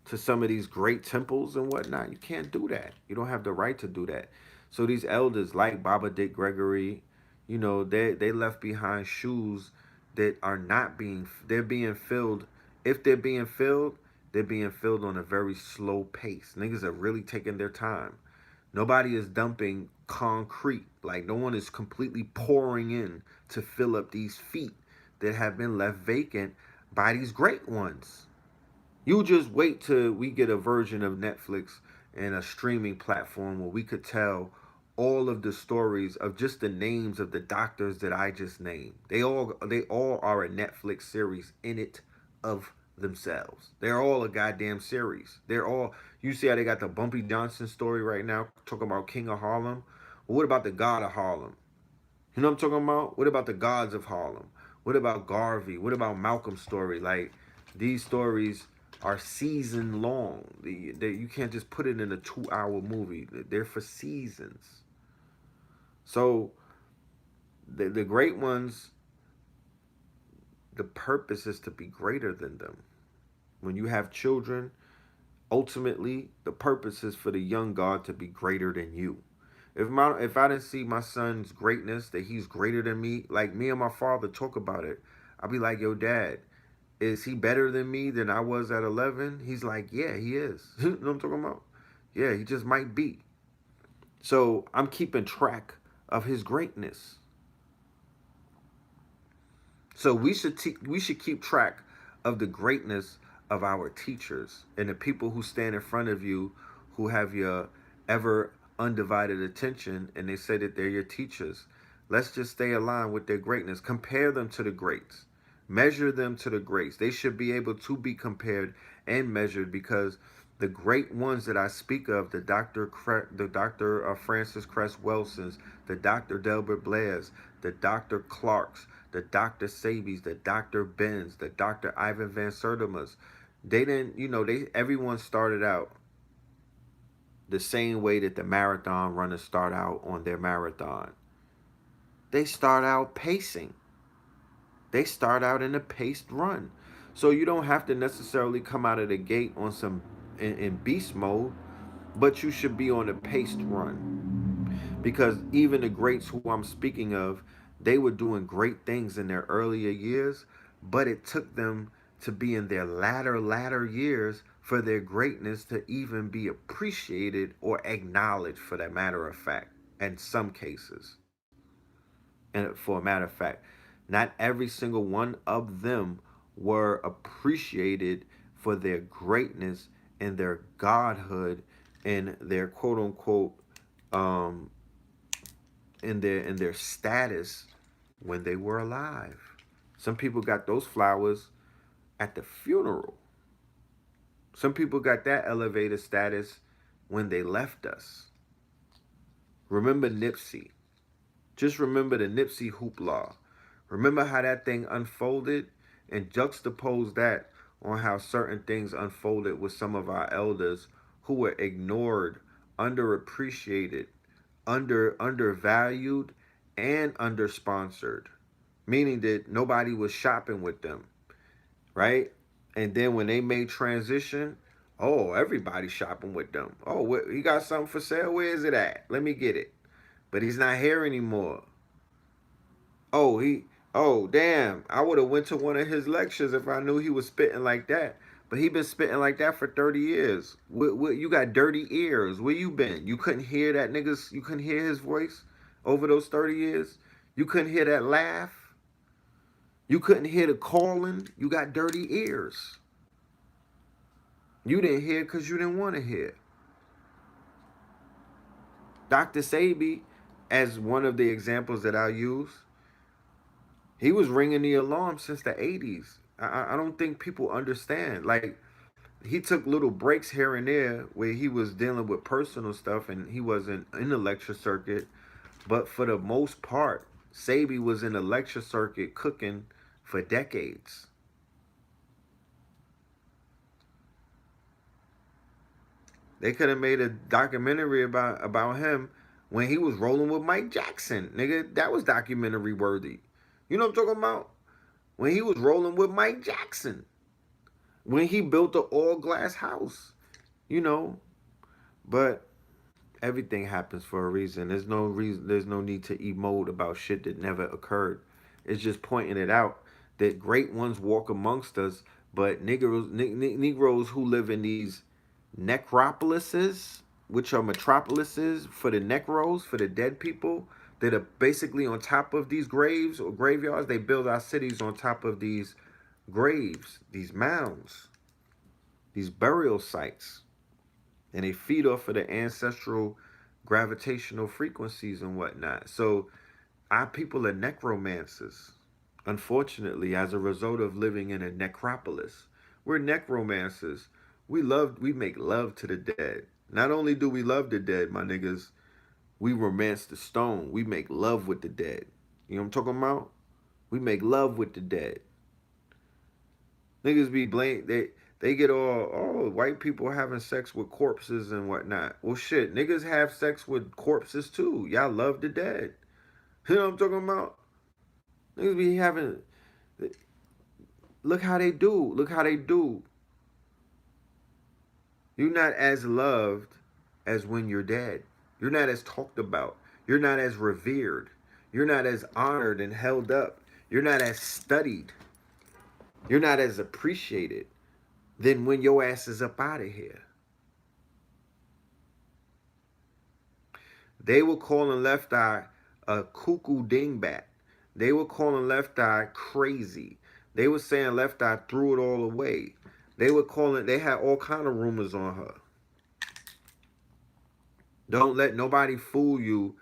to some of these great temples and whatnot. You can't do that. You don't have the right to do that. So these elders like Baba Dick Gregory, they left behind shoes that are not they're being filled. If they're being filled on a very slow pace. Niggas are really taking their time. Nobody is dumping concrete. Like no one is completely pouring in to fill up these feet that have been left vacant by these great ones. You just wait till we get a version of Netflix and a streaming platform where we could tell all of the stories of just the names of the doctors that I just named. They all are a Netflix series in it of themselves. They're all a goddamn series. You see how they got the Bumpy Johnson story right now, talking about King of Harlem? Well, what about the God of Harlem? You know what I'm talking about? What about the gods of Harlem? What about Garvey? What about Malcolm's story? Like, these stories are season long. You can't just put it in a 2-hour movie. They're for seasons. So The great ones, the purpose is to be greater than them. When you have children, ultimately the purpose is for the young God to be greater than you. If I didn't see my son's greatness, that he's greater than me, like me and my father talk about it, I'll be like, yo, dad, is he better than me than I was at 11? He's like, yeah, he is. You know what I'm talking about? Yeah, he just might be. So I'm keeping track of his greatness. So we should keep track of the greatness of our teachers and the people who stand in front of you, who have your ever undivided attention, and they say that they're your teachers. Let's just stay aligned with their greatness. Compare them to the greats. Measure them to the greats. They should be able to be compared and measured, because the great ones that I speak of, the Dr. Francis Cress Welsons, the Dr. Delbert Blairs, the Dr. Clarks, the Dr. Sabies, the Dr. Benz, the Dr. Ivan Van Sertima's, they didn't, everyone started out the same way that the marathon runners start out on their marathon. They start out pacing. They start out in a paced run. So you don't have to necessarily come out of the gate on some in beast mode, but you should be on a paced run. Because even the greats who I'm speaking of, they were doing great things in their earlier years, but it took them to be in their latter years for their greatness to even be appreciated or acknowledged, for that matter of fact, in some cases. And for a matter of fact, not every single one of them were appreciated for their greatness and their godhood and their quote unquote in their status when they were alive. Some people got those flowers at the funeral. Some people got that elevated status when they left us. Remember Nipsey. Just remember the Nipsey hoopla. Remember how that thing unfolded, and juxtapose that on how certain things unfolded with some of our elders who were ignored, underappreciated, undervalued, and undersponsored. Meaning that nobody was shopping with them, right? And then when they made transition, oh, everybody's shopping with them. Oh, he got something for sale? Where is it at? Let me get it. But he's not here anymore. Oh, damn, I would have went to one of his lectures if I knew he was spitting like that. But he been spitting like that for 30 years. You got dirty ears. Where you been? You couldn't hear that niggas, you couldn't hear his voice over those 30 years? You couldn't hear that laugh? You couldn't hear the calling? You got dirty ears. You didn't hear because you didn't want to hear. Dr. Sabi, as one of the examples that I'll use, he was ringing the alarm since the 80s. I don't think people understand. Like, he took little breaks here and there where he was dealing with personal stuff and he wasn't in the lecture circuit. But for the most part, Sabi was in the lecture circuit cooking for decades. They could have made a documentary about him when he was rolling with Mike Jackson. Nigga, that was documentary worthy. You know what I'm talking about? When he was rolling with Mike Jackson. When he built the all-glass house. But everything happens for a reason. There's no need to emote about shit that never occurred. It's just pointing it out that great ones walk amongst us, but Negroes who live in these necropolises, which are metropolises for the necros, for the dead people, that are basically on top of these graves or graveyards. They build our cities on top of these graves, these mounds, these burial sites. And they feed off of the ancestral gravitational frequencies and whatnot. So our people are necromancers. Unfortunately, as a result of living in a necropolis, we're necromancers. We make love to the dead. Not only do we love the dead, my niggas, we romance the stone. We make love with the dead. You know what I'm talking about? We make love with the dead. Niggas be blamed. They get all white people having sex with corpses and whatnot. Well, shit, niggas have sex with corpses too. Y'all love the dead. You know what I'm talking about? Niggas be having. Look how they do. Look how they do. You're not as loved as when you're dead. You're not as talked about. You're not as revered. You're not as honored and held up. You're not as studied. You're not as appreciated than when your ass is up out of here. They were calling Left Eye a cuckoo dingbat. They were calling Left Eye crazy. They were saying Left Eye threw it all away. They had all kind of rumors on her. Don't let nobody fool you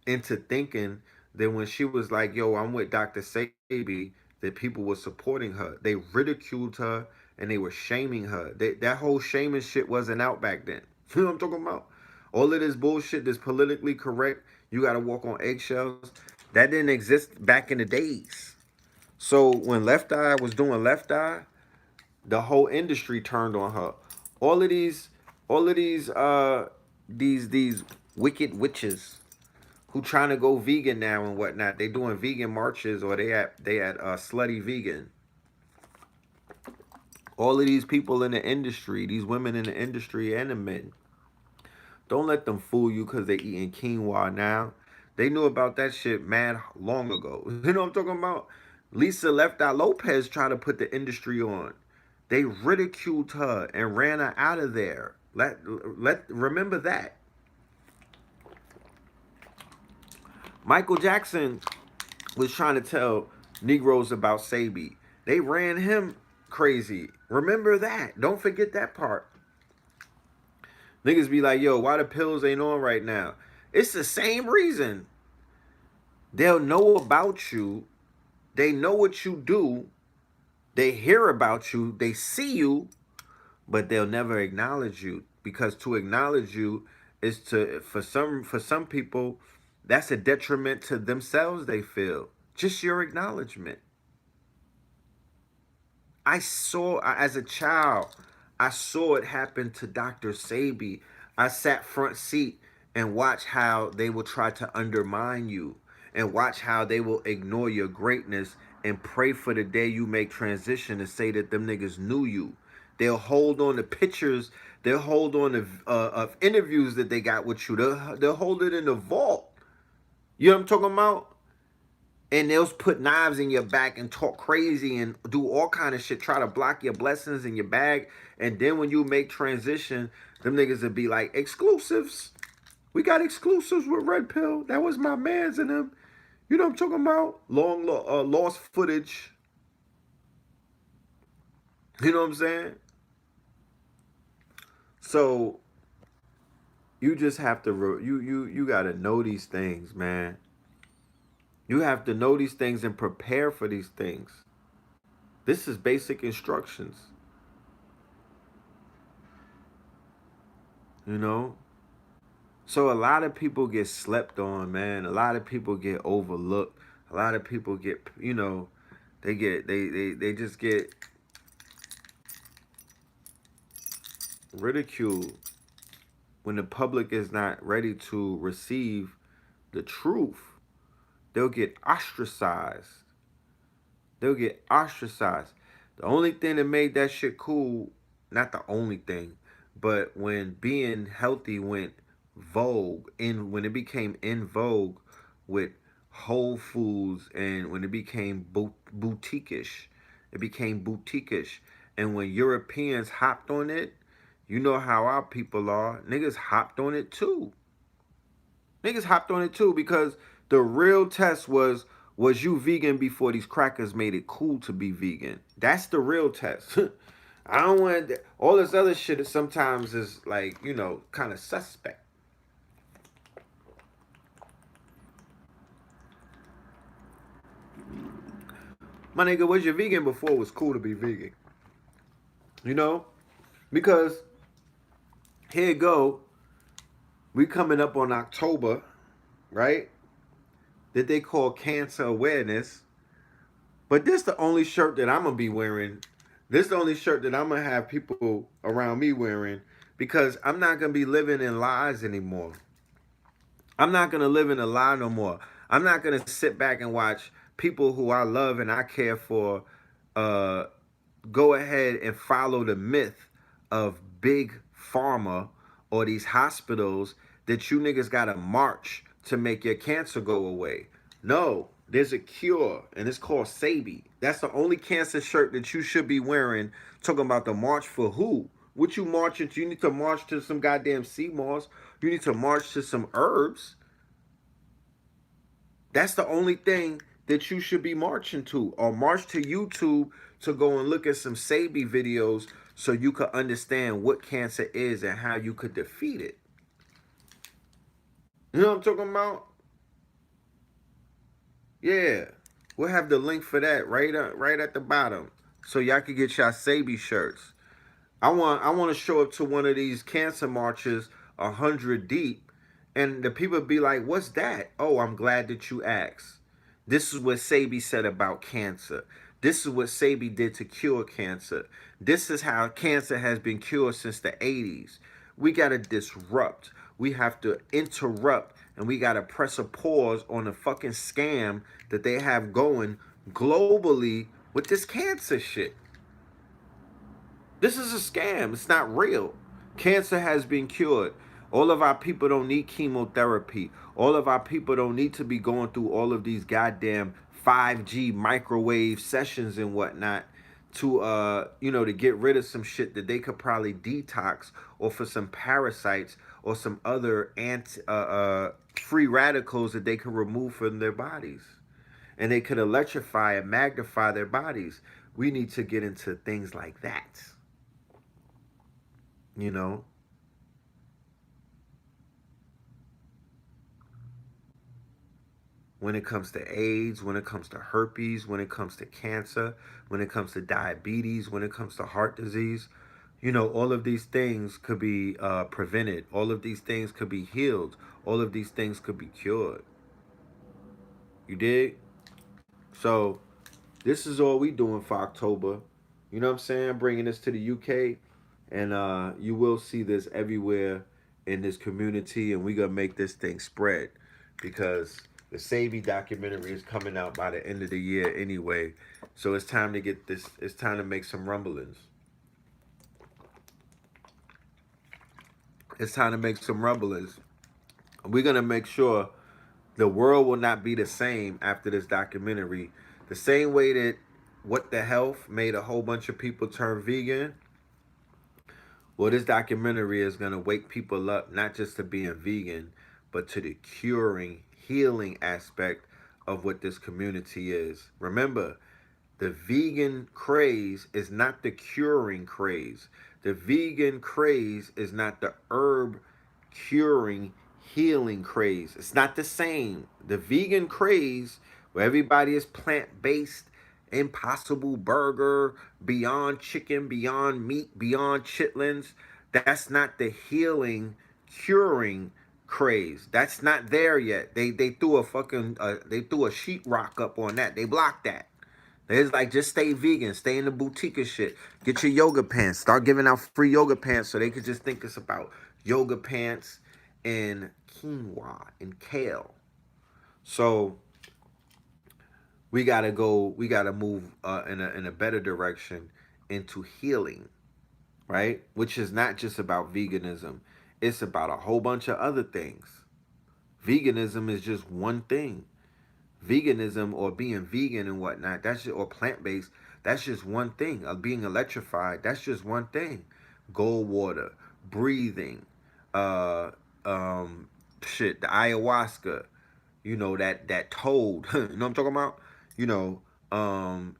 into thinking that when she was like, yo, I'm with Dr. Sabi, that people were supporting her. They ridiculed her and they were shaming her. That whole shaming shit wasn't out back then. You know what I'm talking about? All of this bullshit that's politically correct, you got to walk on eggshells, that didn't exist back in the days. So when Left Eye was doing Left Eye, the whole industry turned on her. All of these wicked witches who trying to go vegan now and whatnot. They doing vegan marches, or they at slutty vegan. All of these people in the industry, these women in the industry and the men, don't let them fool you because they eating quinoa now. They knew about that shit mad long ago. You know what I'm talking about? Lisa Left Eye Lopez tried to put the industry on. They ridiculed her and ran her out of there. Remember that. Michael Jackson was trying to tell Negroes about Sabi. They ran him crazy. Remember that. Don't forget that part. Niggas be like, yo, why the pills ain't on right now? It's the same reason. They'll know about you. They know what you do. They hear about you. They see you. But they'll never acknowledge you. Because to acknowledge you is for some people, that's a detriment to themselves, they feel. Just your acknowledgement. As a child, I saw it happen to Dr. Sabi. I sat front seat and watched how they will try to undermine you and watch how they will ignore your greatness and pray for the day you make transition and say that them niggas knew you. They'll hold on to pictures. They'll hold on to of interviews that they got with you. They'll hold it in the vault. You know what I'm talking about? And they'll put knives in your back and talk crazy and do all kind of shit. Try to block your blessings in your bag. And then when you make transition, them niggas will be like, exclusives. We got exclusives with Red Pill. That was my mans in them. You know what I'm talking about? Lost footage. You know what I'm saying? So you just have to you got to know these things, man. You have to know these things and prepare for these things. This is basic instructions. You know? So a lot of people get slept on, man. A lot of people get overlooked. A lot of people get, you know, they just get ridiculed when the public is not ready to receive the truth. They'll get ostracized. They'll get ostracized. The only thing that made that shit cool, not the only thing, but when being healthy went vogue, and when it became in vogue with Whole Foods, and when it became boutique-ish, it became boutique-ish. And when Europeans hopped on it, you know how our people are. Niggas hopped on it too. Niggas hopped on it too because the real test was you vegan before these crackers made it cool to be vegan? That's the real test. I don't want all this other shit that sometimes is like, you know, kind of suspect. My nigga, was you vegan before it was cool to be vegan? You know? Because here you go. We coming up on October, right? That they call cancer awareness. But this the only shirt that I'm going to be wearing. This the only shirt that I'm going to have people around me wearing because I'm not going to be living in lies anymore. I'm not going to live in a lie no more. I'm not going to sit back and watch people who I love and I care for uh, go ahead and follow the myth of big pharma or these hospitals that you niggas gotta march to make your cancer go away. No, there's a cure, and it's called Sabi. That's the only cancer shirt that you should be wearing. Talking about the march for who? What you marching to? You need to march to some goddamn sea moss. You need to march to some herbs. That's the only thing that you should be marching to, or march to YouTube to go and look at some Sabi videos so you could understand what cancer is and how you could defeat it. You know what I'm talking about? Yeah. We'll have the link for that right at the bottom. So y'all can get y'all Sabi shirts. I want to show up to one of these cancer marches 100 deep, and the people be like, "What's that?" Oh, I'm glad that you asked. This is what Sabi said about cancer. This is what Sabi did to cure cancer. This is how cancer has been cured since the 80s. We got to disrupt. We have to interrupt, and we got to press a pause on the fucking scam that they have going globally with this cancer shit. This is a scam. It's not real. Cancer has been cured. All of our people don't need chemotherapy. All of our people don't need to be going through all of these goddamn 5G microwave sessions and whatnot to to get rid of some shit that they could probably detox, or for some parasites or some other free radicals that they could remove from their bodies. And they could electrify and magnify their bodies. We need to get into things like that. You know, when it comes to AIDS, when it comes to herpes, when it comes to cancer, when it comes to diabetes, when it comes to heart disease, all of these things could be prevented. All of these things could be healed. All of these things could be cured. You dig? So this is all we doing for October. You know what I'm saying? Bringing this to the UK. And you will see this everywhere in this community. And we're going to make this thing spread. Because the Sabi documentary is coming out by the end of the year anyway. So it's time to get this. It's time to make some rumblings. It's time to make some rumblings. We're going to make sure the world will not be the same after this documentary. The same way that What the Health made a whole bunch of people turn vegan. Well, this documentary is going to wake people up, not just to being vegan, but to the curing, healing aspect of what this community is. Remember, the vegan craze is not the curing craze. The vegan craze is not the herb curing, healing craze. It's not the same. The vegan craze, where everybody is plant-based, Impossible Burger, Beyond Chicken, Beyond Meat, Beyond Chitlins, that's not the healing, curing craze. That's not there yet. They threw a fucking they threw a sheetrock up on that. They blocked that. It's like, just stay vegan, stay in the boutique and shit. Get your yoga pants. Start giving out free yoga pants so they could just think it's about yoga pants and quinoa and kale. So we gotta move in a better direction into healing, right? Which is not just about veganism. It's about a whole bunch of other things. Veganism is just one thing. Veganism, or being vegan and whatnot, or plant-based, that's just one thing. Being electrified, that's just one thing. Gold water, breathing, the ayahuasca, that toad, you know what I'm talking about?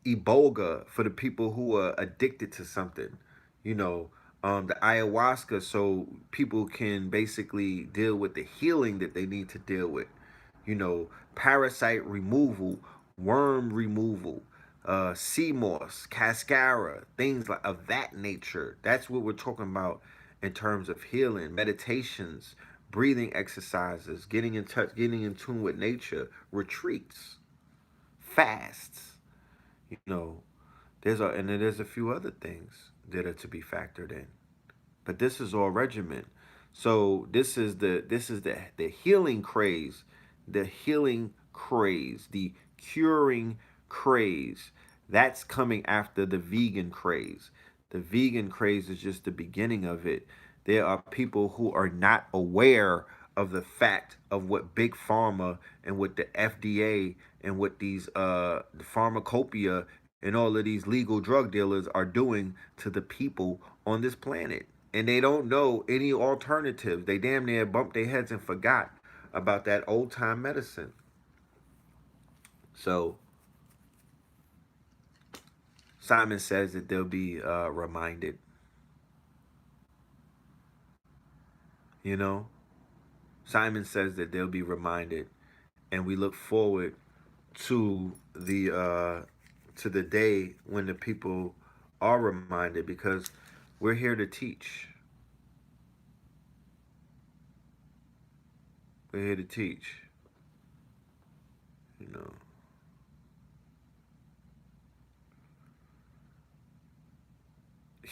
Iboga for the people who are addicted to something, the ayahuasca, so people can basically deal with the healing that they need to deal with. Parasite removal, worm removal, sea moss, cascara, things like of that nature. That's what we're talking about in terms of healing, meditations, breathing exercises, getting in touch, getting in tune with nature, retreats, fasts. There's a few other things that are to be factored in. But this is all regimen. So this is the healing craze, the curing craze. That's coming after the vegan craze. The vegan craze is just the beginning of it. There are people who are not aware of the fact of what big pharma and what the FDA and what these the pharmacopoeia and all of these legal drug dealers are doing to the people on this planet. And they don't know any alternatives. They damn near bumped their heads and forgot about that old time medicine. So Simon says that they'll be reminded. You know, Simon says that they'll be reminded, and we look forward to the day when the people are reminded, because we're here to teach. We're here to teach. You know.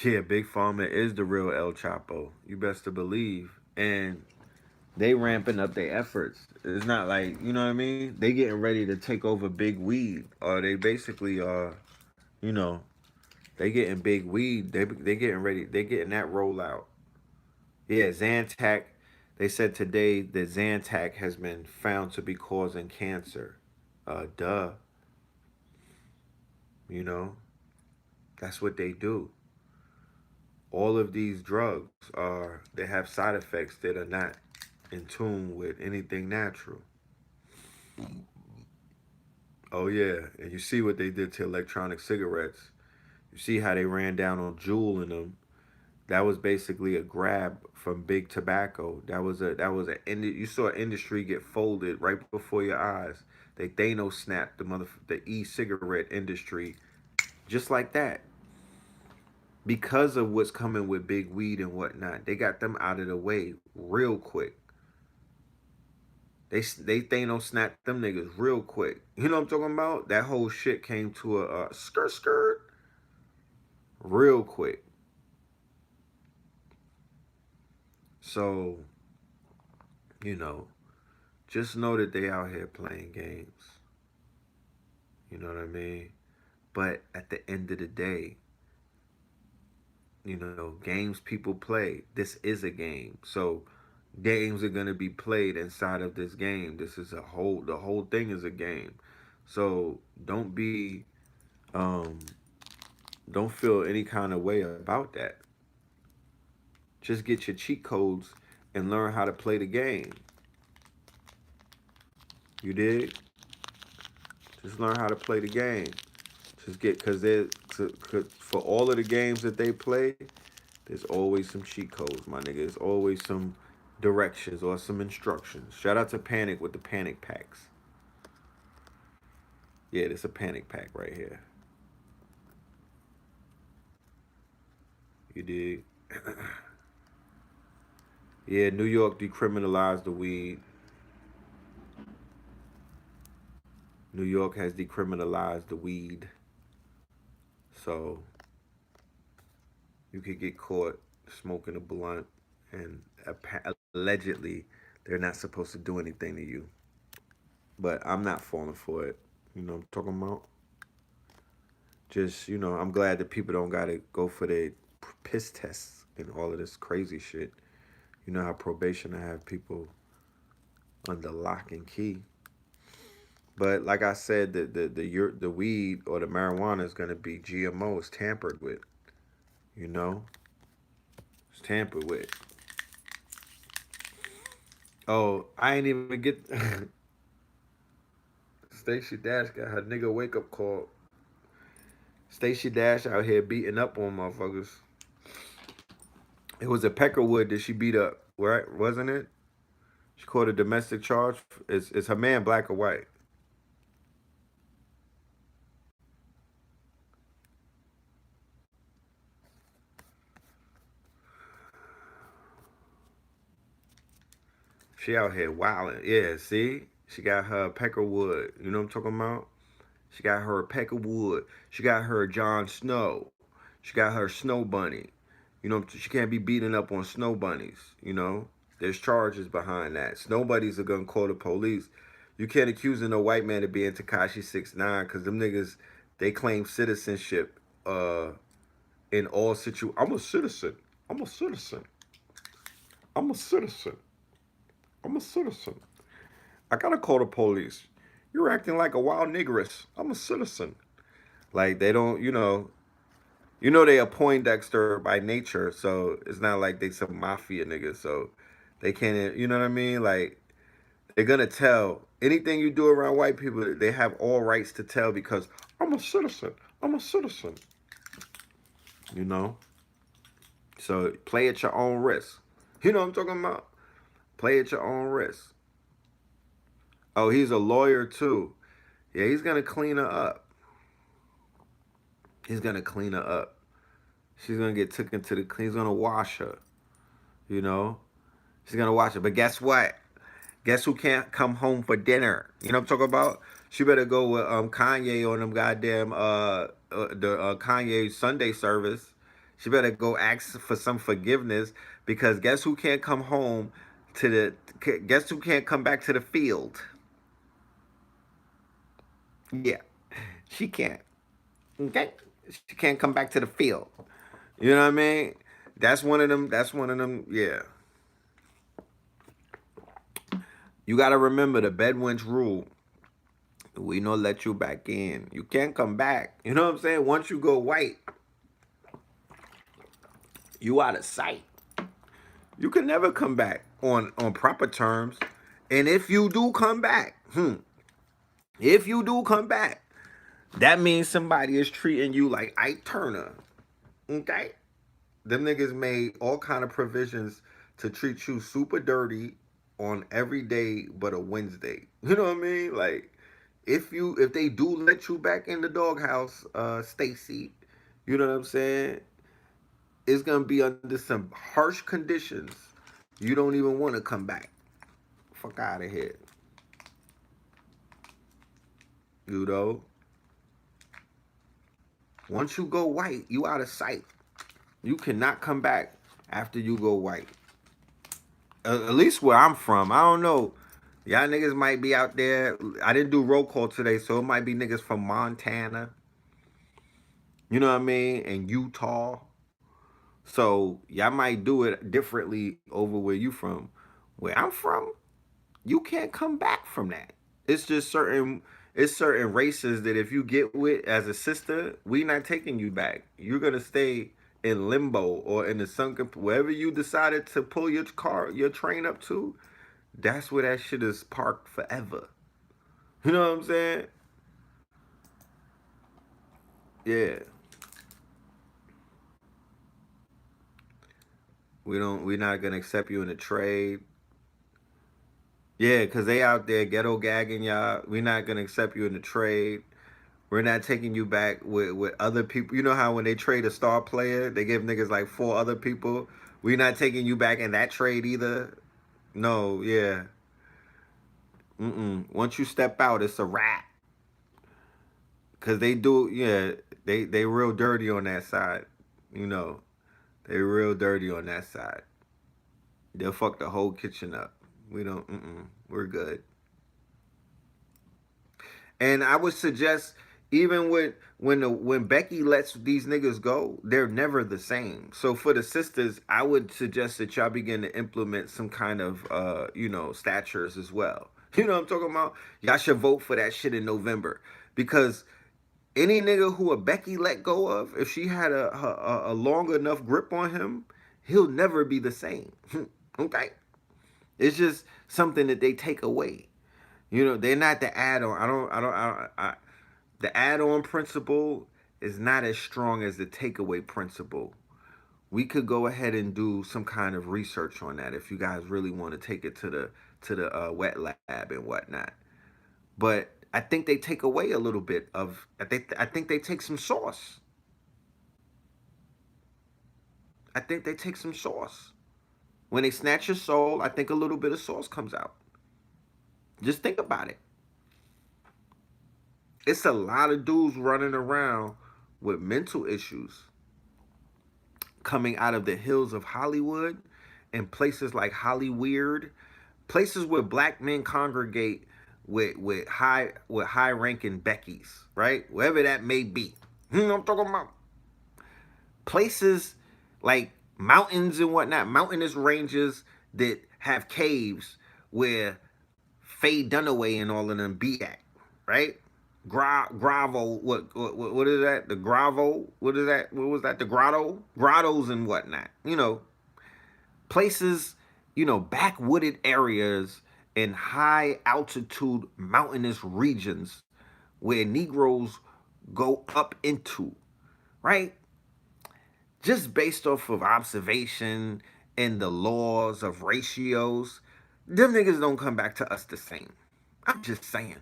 Yeah, Big Pharma is the real El Chapo. You best to believe. And they ramping up their efforts. It's not like, you know what I mean? They getting ready to take over big weed. Or they basically are, you know, they getting big weed. They getting ready. They getting that rollout. Yeah, Zantac. They said today that Zantac has been found to be causing cancer. Duh. You know, that's what they do. All of these drugs are, they have side effects that are not in tune with anything natural. Oh yeah, and you see what they did to electronic cigarettes. You see how they ran down on Juul in them. That was basically a grab from big tobacco. You saw industry get folded right before your eyes. They Thanos snapped the e-cigarette industry just like that, because of what's coming with big weed and whatnot. They got them out of the way real quick. They Thanos snapped them niggas real quick. You know what I'm talking about? That whole shit came to a skirt real quick. So, you know, just know that they out here playing games. You know what I mean? But at the end of the day, you know, games people play. This is a game. So games are gonna be played inside of this game. The whole thing is a game. So um don't feel any kind of way about that. Just get your cheat codes and learn how to play the game. You did? Just learn how to play the game. Just get, for all of the games that they play, there's always some cheat codes, my nigga. There's always some directions or some instructions. Shout out to Panic with the panic packs. Yeah, there's a panic pack right here. You dig? Yeah, New York decriminalized the weed. New York has decriminalized the weed. So you could get caught smoking a blunt, and allegedly they're not supposed to do anything to you. But I'm not falling for it. You know what I'm talking about? Just, you know, I'm glad that people don't gotta go for their piss tests and all of this crazy shit. You know how probation I have people under lock and key. But like I said, the weed or the marijuana is gonna be GMO. It's tampered with. You know, it's tampered with. Oh, I ain't even get. Stacey Dash got her nigga wake up call. Stacey Dash out here beating up on motherfuckers. It was a Peckerwood that she beat up, right? Wasn't it? She called a domestic charge. Is her man black or white? She out here wilding. Yeah, see? She got her Peckerwood. You know what I'm talking about? She got her Peckerwood. She got her Jon Snow. She got her Snow Bunny. You know, she can't be beating up on snow bunnies, you know? There's charges behind that. Snow bunnies are going to call the police. You can't accuse no white man of being Tekashi 6ix9ine because them niggas, they claim citizenship in all situations. I'm a citizen. I'm a citizen. I'm a citizen. I'm a citizen. I gotta call the police. You're acting like a wild negress. I'm a citizen. Like they don't, they a Poindexter by nature, so it's not like they some mafia niggas, so they can't, you know what I mean? Like they're gonna tell anything you do around white people. They have all rights to tell because I'm a citizen. I'm a citizen. You know. So play at your own risk. You know what I'm talking about? Play at your own risk. Oh, he's a lawyer too. Yeah, he's gonna clean her up. He's gonna clean her up. She's gonna get taken to the. He's gonna wash her. You know. She's gonna wash her. But guess what? Guess who can't come home for dinner? You know what I'm talking about? She better go with Kanye on them goddamn the Kanye Sunday service. She better go ask for some forgiveness because guess who can't come home to the guess who can't come back to the field? Yeah. She can't. Okay? She can't come back to the field. You know what I mean? That's one of them, yeah. You got to remember the Bedouins rule. We not let you back in. You can't come back. You know what I'm saying? Once you go white, you out of sight. You can never come back on proper terms. And if you do come back, if you do come back, that means somebody is treating you like Ike Turner. Okay? Them niggas made all kind of provisions to treat you super dirty on every day but a Wednesday. You know what I mean? Like, if they do let you back in the doghouse, Stacy, you know what I'm saying? It's gonna be under some harsh conditions. You don't even want to come back. Fuck out of here. You know? Once you go white, you out of sight. You cannot come back after you go white. At least where I'm from. I don't know. Y'all niggas might be out there. I didn't do roll call today, so it might be niggas from Montana. You know what I mean? And Utah. So y'all might do it differently over where you from. Where I'm from, you can't come back from that. It's just certain races that if you get with as a sister, we not taking you back. You're gonna stay in limbo or in the sunken wherever you decided to pull your train up to. That's where that shit is parked forever. You know what I'm saying? Yeah. We're not gonna accept you in a trade. Yeah, cause they out there ghetto gagging y'all. We're not gonna accept you in the trade. We're not taking you back with other people. You know how when they trade a star player, they give niggas like 4 other people. We're not taking you back in that trade either. No, yeah. Once you step out, it's a wrap. Cause they do, yeah. They real dirty on that side. You know, they real dirty on that side. They'll fuck the whole kitchen up. We don't. We're good. And I would suggest even when Becky lets these niggas go, they're never the same. So for the sisters, I would suggest that y'all begin to implement some kind of statures as well. You know what I'm talking about? Y'all should vote for that shit in November because any nigga who a Becky let go of, if she had a long enough grip on him, he'll never be the same. Okay? It's just something that they take away. You know, they're not the add-on. The add-on principle is not as strong as the takeaway principle. We could go ahead and do some kind of research on that if you guys really want to take it to the wet lab and whatnot. But I think they take away a little bit of. I think they take some sauce. I think they take some sauce. When they snatch your soul, I think a little bit of sauce comes out. Just think about it. It's a lot of dudes running around with mental issues coming out of the hills of Hollywood and places like Hollyweird, places where black men congregate with high ranking Beckys, right? Wherever that may be. You know what I'm talking about? Places like mountains and whatnot, mountainous ranges that have caves where Faye Dunaway and all of them be at, right? Gravo, what is that? The Gravo, what is that? What was that? The Grotto, grottos and whatnot. You know, places, you know, backwooded areas and high altitude mountainous regions where Negroes go up into, right? Just based off of observation and the laws of ratios, them niggas don't come back to us the same. I'm just saying.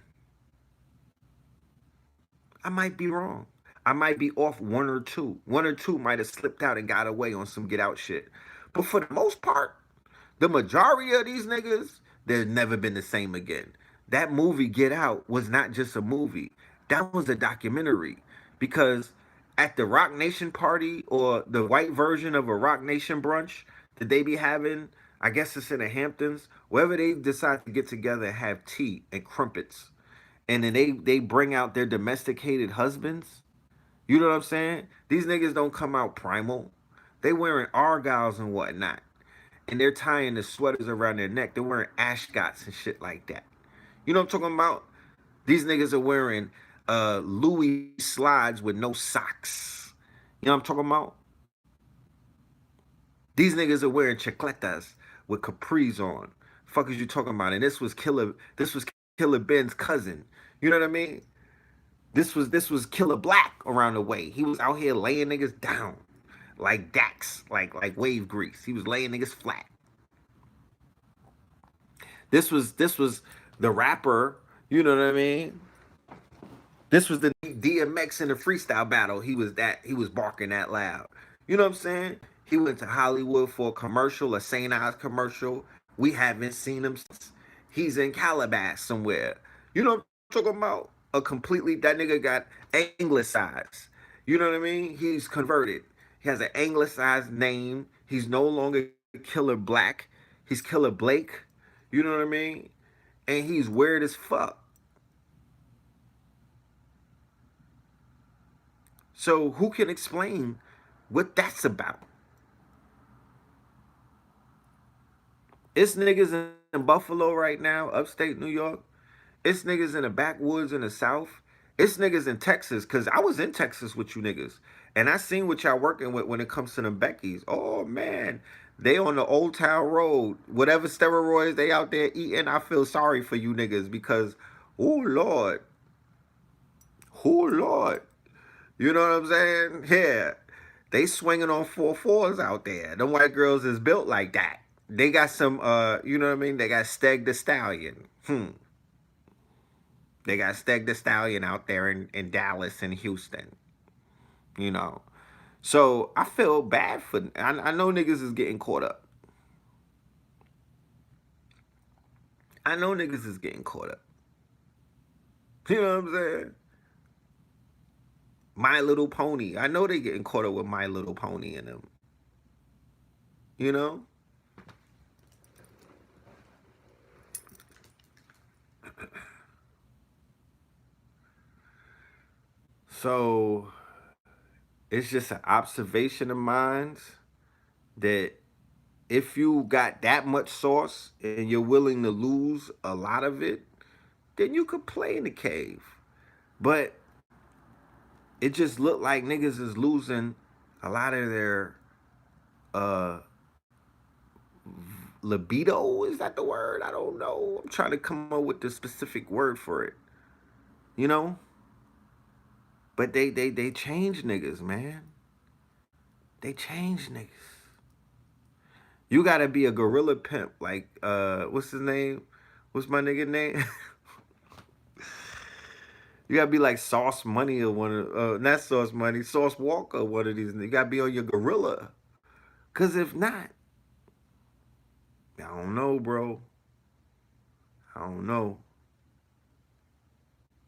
I might be wrong. I might be off one or two. One or two might have slipped out and got away on some get out shit. But for the most part, the majority of these niggas, they've never been the same again. That movie Get Out was not just a movie. That was a documentary. Because at the Rock Nation party or the white version of a Rock Nation brunch that they be having, I guess it's in the Hamptons, wherever they decide to get together and have tea and crumpets. And then they bring out their domesticated husbands. You know what I'm saying? These niggas don't come out primal. They wearing argyles and whatnot. And they're tying the sweaters around their neck. They're wearing ashcots and shit like that. You know what I'm talking about? These niggas are wearing Louis slides with no socks. You know what I'm talking about? These niggas are wearing chicletas with capris on. Fuck is you talking about? And this was Killer Ben's cousin. You know what I mean? This was Killer Black around the way. He was out here laying niggas down like Dax, like wave grease. He was laying niggas flat. This was the rapper, you know what I mean? This was the DMX in the freestyle battle. He was barking that loud. You know what I'm saying? He went to Hollywood for a commercial, a St. Ives commercial. We haven't seen him since. He's in Calabasas somewhere. You know what I'm talking about? That nigga got anglicized. You know what I mean? He's converted. He has an anglicized name. He's no longer Killer Black. He's Killer Blake. You know what I mean? And he's weird as fuck. So who can explain what that's about? It's niggas in Buffalo right now, upstate New York. It's niggas in the backwoods in the South. It's niggas in Texas, because I was in Texas with you niggas. And I seen what y'all working with when it comes to them Beckies. Oh, man. They on the Old Town Road. Whatever steroids they out there eating, I feel sorry for you niggas because, oh, Lord. Oh, Lord. You know what I'm saying? Yeah. They swinging on 4-4s out there. Them white girls is built like that. They got some, you know what I mean? They got Steg the Stallion. They got Steg the Stallion out there in Dallas and Houston. You know. So I feel bad for, I know niggas is getting caught up. I know niggas is getting caught up. You know what I'm saying? My Little Pony. I know they getting caught up with My Little Pony in them. You know? So it's just an observation of mine that if you got that much sauce and you're willing to lose a lot of it, then you could play in the cave. But it just looked like niggas is losing a lot of their libido. Is that the word? I don't know. I'm trying to come up with the specific word for it. You know? But they change niggas, man. They change niggas. You gotta be a gorilla pimp. Like, what's his name? What's my nigga name? You gotta be like Sauce Money or one of, not Sauce Money, Sauce Walker, one of these. You gotta be on your gorilla. Cause if not, I don't know, bro. I don't know.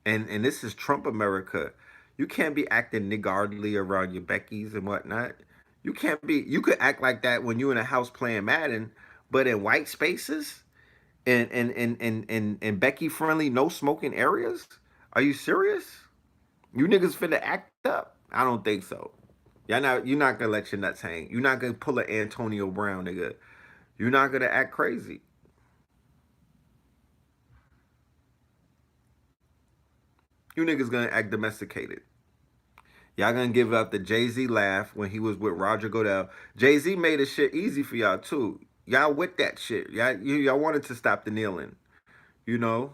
And this is Trump America. You can't be acting niggardly around your Beckys and whatnot. You can't be, you could act like that when you're in a house playing Madden, but in white spaces, and Becky friendly no smoking areas? Are you serious? You niggas finna act up? I don't think so. You're not gonna let your nuts hang. You're not gonna pull an Antonio Brown, nigga. You're not gonna act crazy. You niggas gonna act domesticated. Y'all gonna give up the Jay-Z laugh when he was with Roger Goodell. Jay-Z made a shit easy for y'all too. Y'all with that shit. Y'all wanted to stop the kneeling. You know?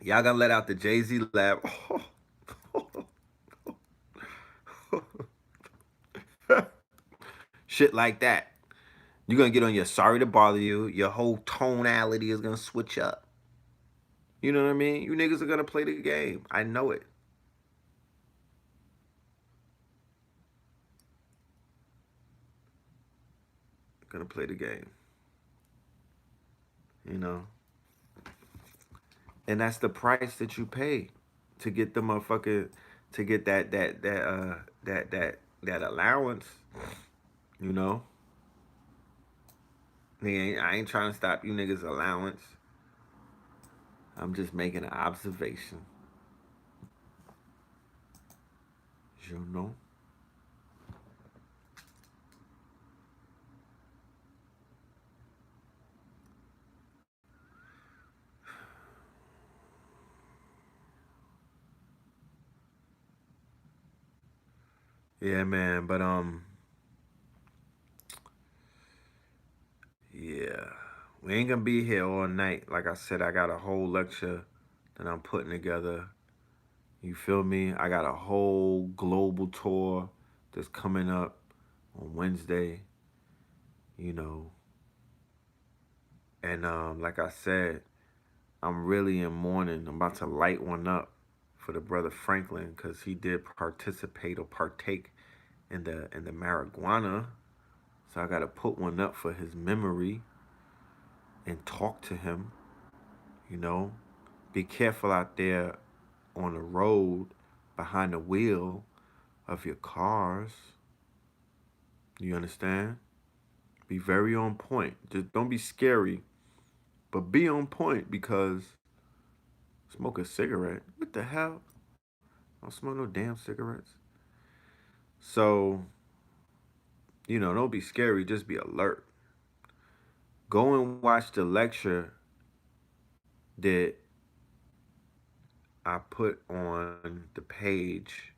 Y'all gonna let out the Jay-Z laugh. Shit like that. You're gonna get on your sorry to bother you. Your whole tonality is gonna switch up. You know what I mean? You niggas are gonna play the game. I know it. Gonna play the game. You know? And that's the price that you pay to get the motherfucker to get that allowance. You know? I ain't trying to stop you niggas' allowance. I'm just making an observation. You know? Yeah, man, but yeah. We ain't gonna be here all night. Like I said, I got a whole lecture that I'm putting together. You feel me? I got a whole global tour that's coming up on Wednesday, you know. And like I said, I'm really in mourning. I'm about to light one up for the brother Franklin because he did participate or partake in the marijuana. So I gotta put one up for his memory and talk to him, you know. Be careful out there on the road behind the wheel of your cars. You understand? Be very on point. Just don't be scary, but be on point because smoke a cigarette. What the hell? I don't smoke no damn cigarettes. So, don't be scary, just be alert. Go and watch the lecture that I put on the page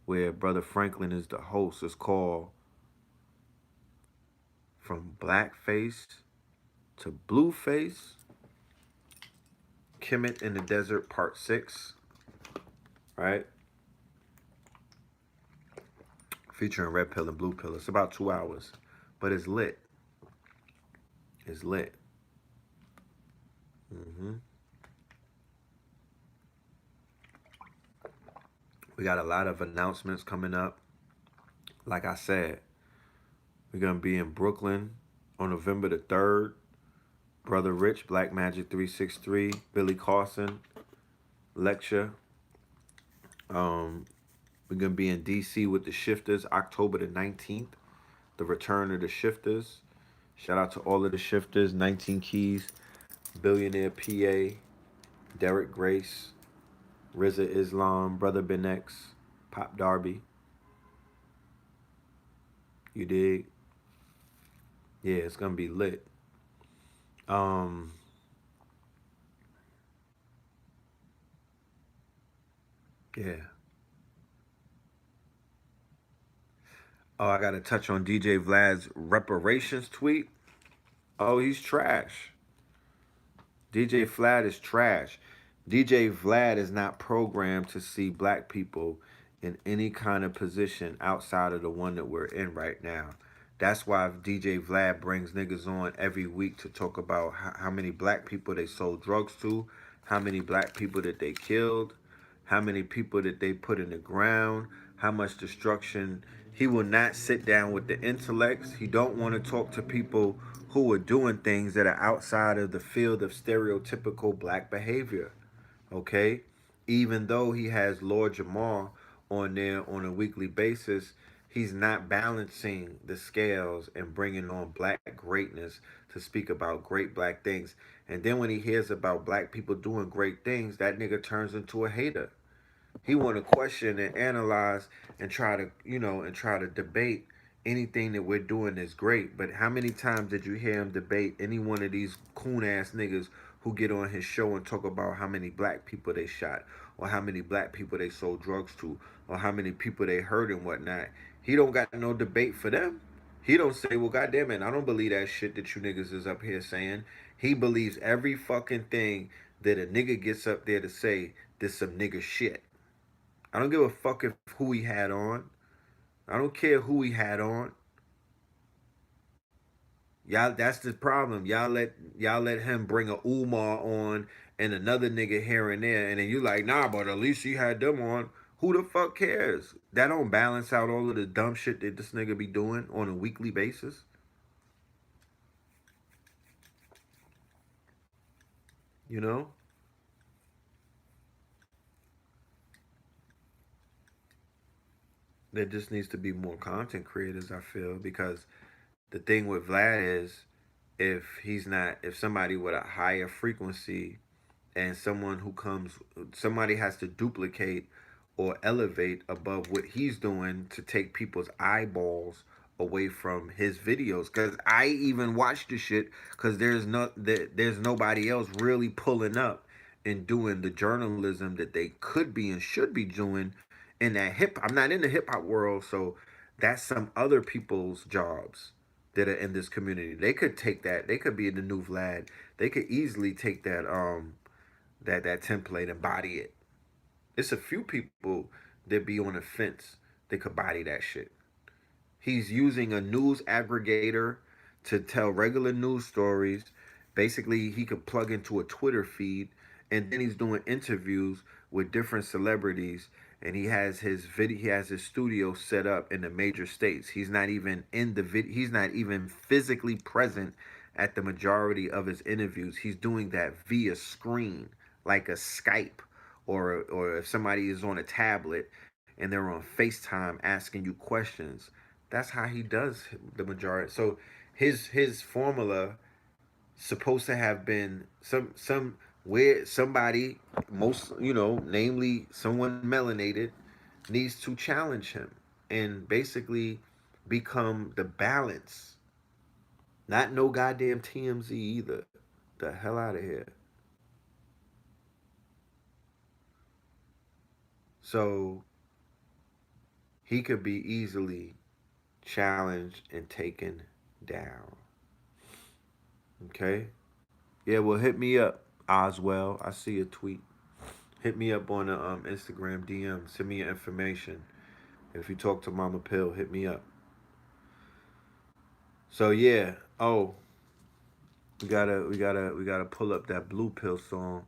where Brother Franklin is the host. It's called From Blackface to Blueface, Kemet in the Desert Part 6, right? Featuring Red Pill and Blue Pill. It's about 2 hours, but it's lit. It's lit. We got a lot of announcements coming up. Like I said, we're going to be in Brooklyn on November the 3rd. Brother Rich, Black Magic 363, Billy Carson, lecture. We're going to be in D.C. with the Shifters, October the 19th. The return of the Shifters. Shout out to all of the Shifters, 19 Keys, Billionaire PA, Derek Grace, Rizza Islam, Brother Ben X, Pop Darby. You dig? Yeah, it's gonna be lit. Yeah. Oh, I gotta touch on DJ Vlad's reparations tweet. Oh, he's trash. DJ Vlad is trash. DJ Vlad is not programmed to see black people in any kind of position outside of the one that we're in right now. That's why DJ Vlad brings niggas on every week to talk about how many black people they sold drugs to, how many black people that they killed, how many people that they put in the ground, how much destruction. He will not sit down with the intellects. He don't want to talk to people who are doing things that are outside of the field of stereotypical black behavior. Okay? Even though he has Lord Jamar on there on a weekly basis, he's not balancing the scales and bringing on black greatness to speak about great black things. And then when he hears about black people doing great things, that nigga turns into a hater. He want to question and analyze and try to, and try to debate anything that we're doing is great. But how many times did you hear him debate any one of these coon ass niggas who get on his show and talk about how many black people they shot, or how many black people they sold drugs to, or how many people they hurt and whatnot? He don't got no debate for them. He don't say, well, goddamn it, I don't believe that shit that you niggas is up here saying. He believes every fucking thing that a nigga gets up there to say. This some nigga shit. I don't give a fuck if who he had on. I don't care who he had on. Y'all, that's the problem. Y'all let him bring a Umar on and another nigga here and there, and then you like, nah, but at least he had them on. Who the fuck cares? That don't balance out all of the dumb shit that this nigga be doing on a weekly basis. You know? There just needs to be more content creators, I feel, because the thing with Vlad is if somebody with a higher frequency and somebody has to duplicate or elevate above what he's doing to take people's eyeballs away from his videos. Because I even watch the shit because there's nobody else really pulling up and doing the journalism that they could be and should be doing in that I'm not in the hip hop world, so that's some other people's jobs that are in this community. They could take that. They could be in the new Vlad. They could easily take that template and body it. It's a few people that be on the fence that could body that shit. He's using a news aggregator to tell regular news stories. Basically, he could plug into a Twitter feed, and then he's doing interviews with different celebrities. And he has his studio set up in the major states. He's not even he's not even physically present at the majority of his interviews. He's doing that via screen, like a Skype, or if somebody is on a tablet and they're on FaceTime asking you questions. That's how he does the majority. So his formula supposed to have been some where somebody, most, namely someone melanated, needs to challenge him and basically become the balance. Not no goddamn TMZ either. The hell out of here. So he could be easily challenged and taken down. Okay? Yeah, well, hit me up, Oswell. I see a tweet. Hit me up on the Instagram DM. Send me your information. If you talk to Mama Pill, hit me up. So yeah. Oh, we gotta pull up that Blue Pill song.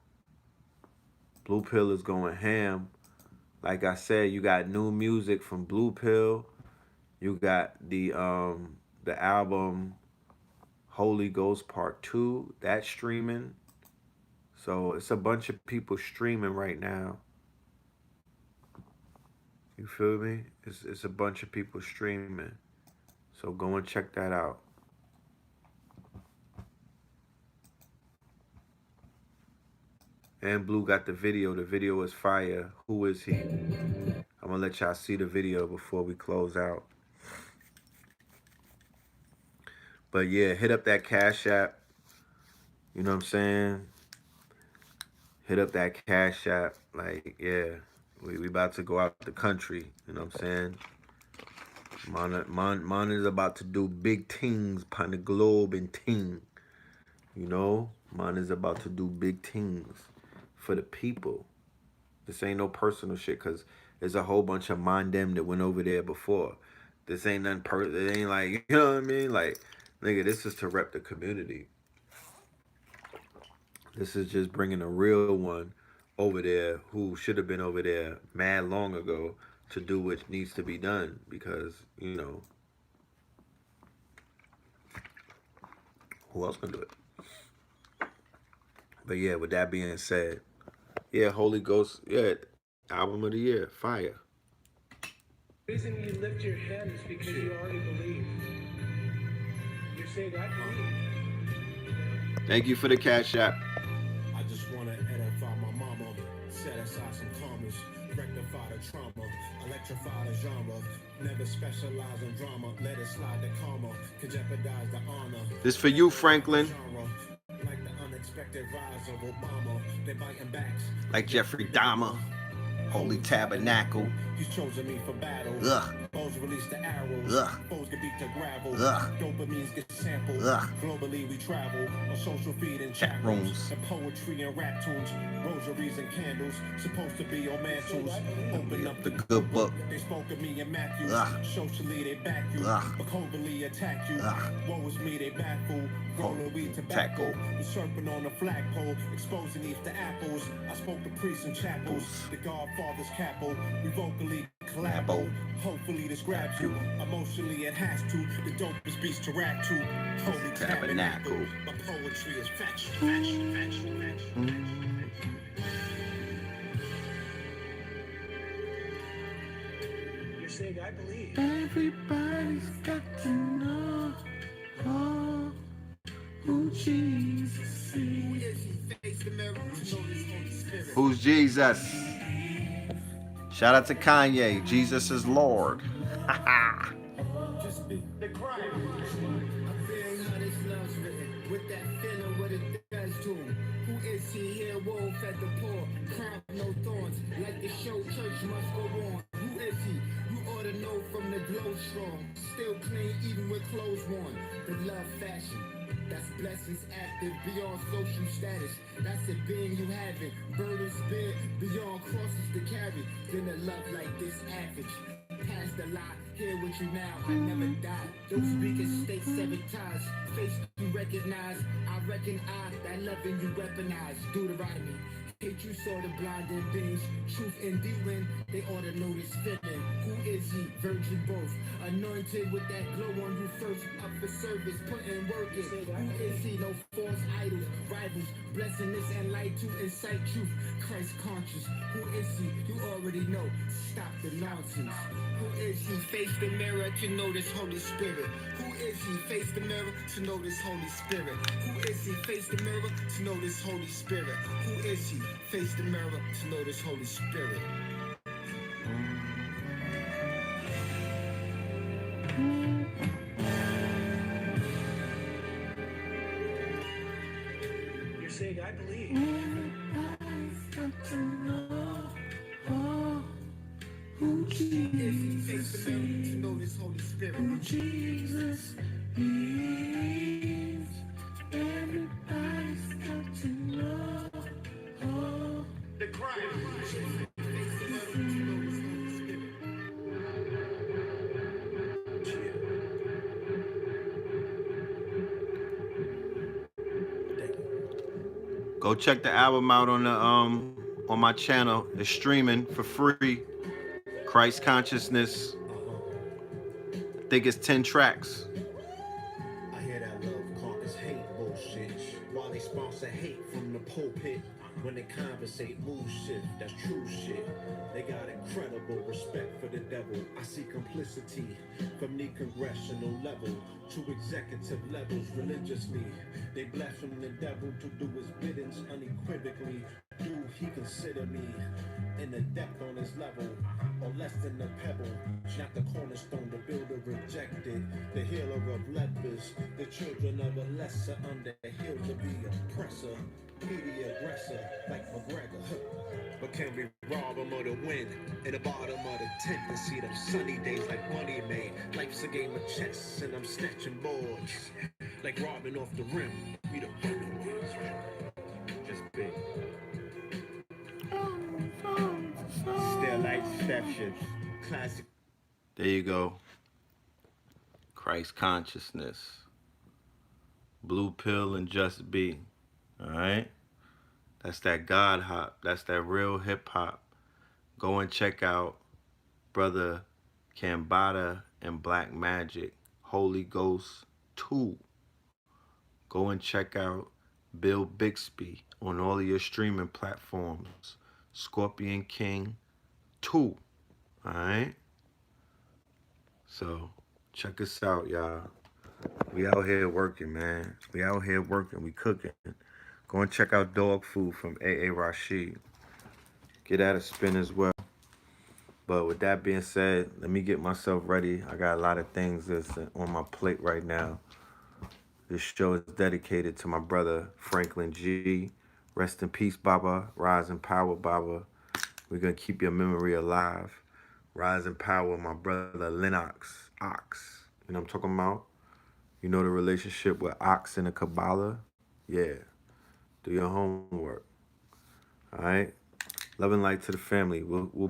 Blue Pill is going ham. Like I said, you got new music from Blue Pill. You got the album Holy Ghost Part 2. That's streaming. So it's a bunch of people streaming right now. You feel me? It's a bunch of people streaming. So go and check that out. And Blue got the video. The video is fire. Who is he? I'm gonna let y'all see the video before we close out. But yeah, hit up that Cash App. You know what I'm saying? Hit up that Cash App. Like, yeah, we about to go out the country. You know what I'm saying? Man is about to do big things upon the globe and ting. You know? Man is about to do big things for the people. This ain't no personal shit, because there's a whole bunch of them that went over there before. This ain't nothing it ain't like, you know what I mean? Like, nigga, this is to rep the community. This is just bringing a real one over there who should have been over there mad long ago to do what needs to be done, because, who else can do it? But yeah, with that being said, yeah, Holy Ghost, yeah, album of the year, fire. The reason you lift your head is because you already believe. You're saying, I believe. Thank you for the cash app. I just wanna edify my mama, set aside some commas, rectify the trauma, electrify the genre, never specialize in drama, let it slide the karma, could jeopardize the honor. This for you, Franklin. Genre, like the unexpected rise of Obama, they biting backs Like Jeffrey Dahmer. Holy Tabernacle. He's chosen me for battle. Ugh. Bows release the arrows. Ugh. Foes get beat to gravel. Ugh. Dopamines get sampled. Ugh. Globally we travel on social feed and chat rooms. And poetry and rap tunes. Rosaries and candles. Supposed to be your mantles. Open up the Good book. They spoke of me in Matthew. Ugh. Socially they back you. Ugh. But covertly attack you. Ugh. Woe is me, they baffle. Rolling weed tobacco. Serpent on the flagpole. Exposing these to apples. I spoke to priests and chapels. The Godfather's capo. We vocally collabo. Hopefully this grabs you. Emotionally it has to. The dopest beast to rap to. Holy Tabernacle. My poetry is factual. You're saying I believe. Everybody's got to know who Jesus is. Who's Jesus? Shout out to Kanye. Jesus is Lord. Just be. The crime. I'm feeling how this love's written, with that feeling what it does to him. Who is he here, wolf at the poor? Crown no thorns, like the show church must go on. Who is he? You ought to know from the glow strong. Still clean even with clothes worn. The love fashion. That's blessings active beyond social status. That's it being you having. Burdens big beyond crosses to carry. Then a love like this average. Past the lie, here with you now, I never die. Those speakers state sabotage. Face you recognize, I reckon that loving you weaponize. Deuteronomy. Hate you saw the blinding beings. Truth in thee when they ought to know this feeling. Who is he? Virgin birth. Anointed with that glow on you first. Up for service, putting work in. Who is he? No false idols, rivals. Blessingness and light to incite truth. Christ conscious. Who is he? You already know. Stop the nonsense. Who is he? Face the mirror to know this Holy Spirit. Who is he? Face the mirror to know this Holy Spirit. Who is he? Face the mirror to know this Holy Spirit. Who is he? Face the mirror to know this Holy Spirit. You're saying I believe. Who is he? Face the mirror to know this Holy Spirit. Who Jesus is. Everybody's got to know. The crime. Go check the album out on my channel. It's streaming for free. Christ Consciousness. I think it's 10 tracks. I hear that love conquers hate bullshit. While they sponsor hate from the pulpit. When they conversate, move shift, that's true shit. They got incredible respect for the devil. I see complicity from the congressional level to executive levels religiously. They blaspheme the devil to do his biddings unequivocally. Do he consider me in the depth on his level, or less than a pebble? Not the cornerstone, the builder rejected, the healer of lepers, the children of a lesser under heel to be oppressor. He the aggressor, like McGregor. But can we rob him of the win? In the bottom of the tent to see them sunny days like money made. Life's a game of chess and I'm snatching boards. Like robbing off the rim. We the just big. Still like exceptions. Classic. There you go. Christ Consciousness. Blue Pill and Just Be. Alright? That's that God hop. That's that real hip hop. Go and check out Brother Kambada and Black Magic. Holy Ghost 2. Go and check out Bill Bixby on all of your streaming platforms. Scorpion King 2. Alright? So, check us out, y'all. We out here working, man. We out here working. We cooking. Go and check out Dog Food from A.A. Rashid. Get at a spin as well. But with that being said, let me get myself ready. I got a lot of things that's on my plate right now. This show is dedicated to my brother Franklin G. Rest in peace, Baba. Rise in power, Baba. We're gonna keep your memory alive. Rise in power, my brother Lennox Ox. You know what I'm talking about? You know the relationship with Ox and the Kabbalah? Yeah. Do your homework. All right. Love and light to the family. We'll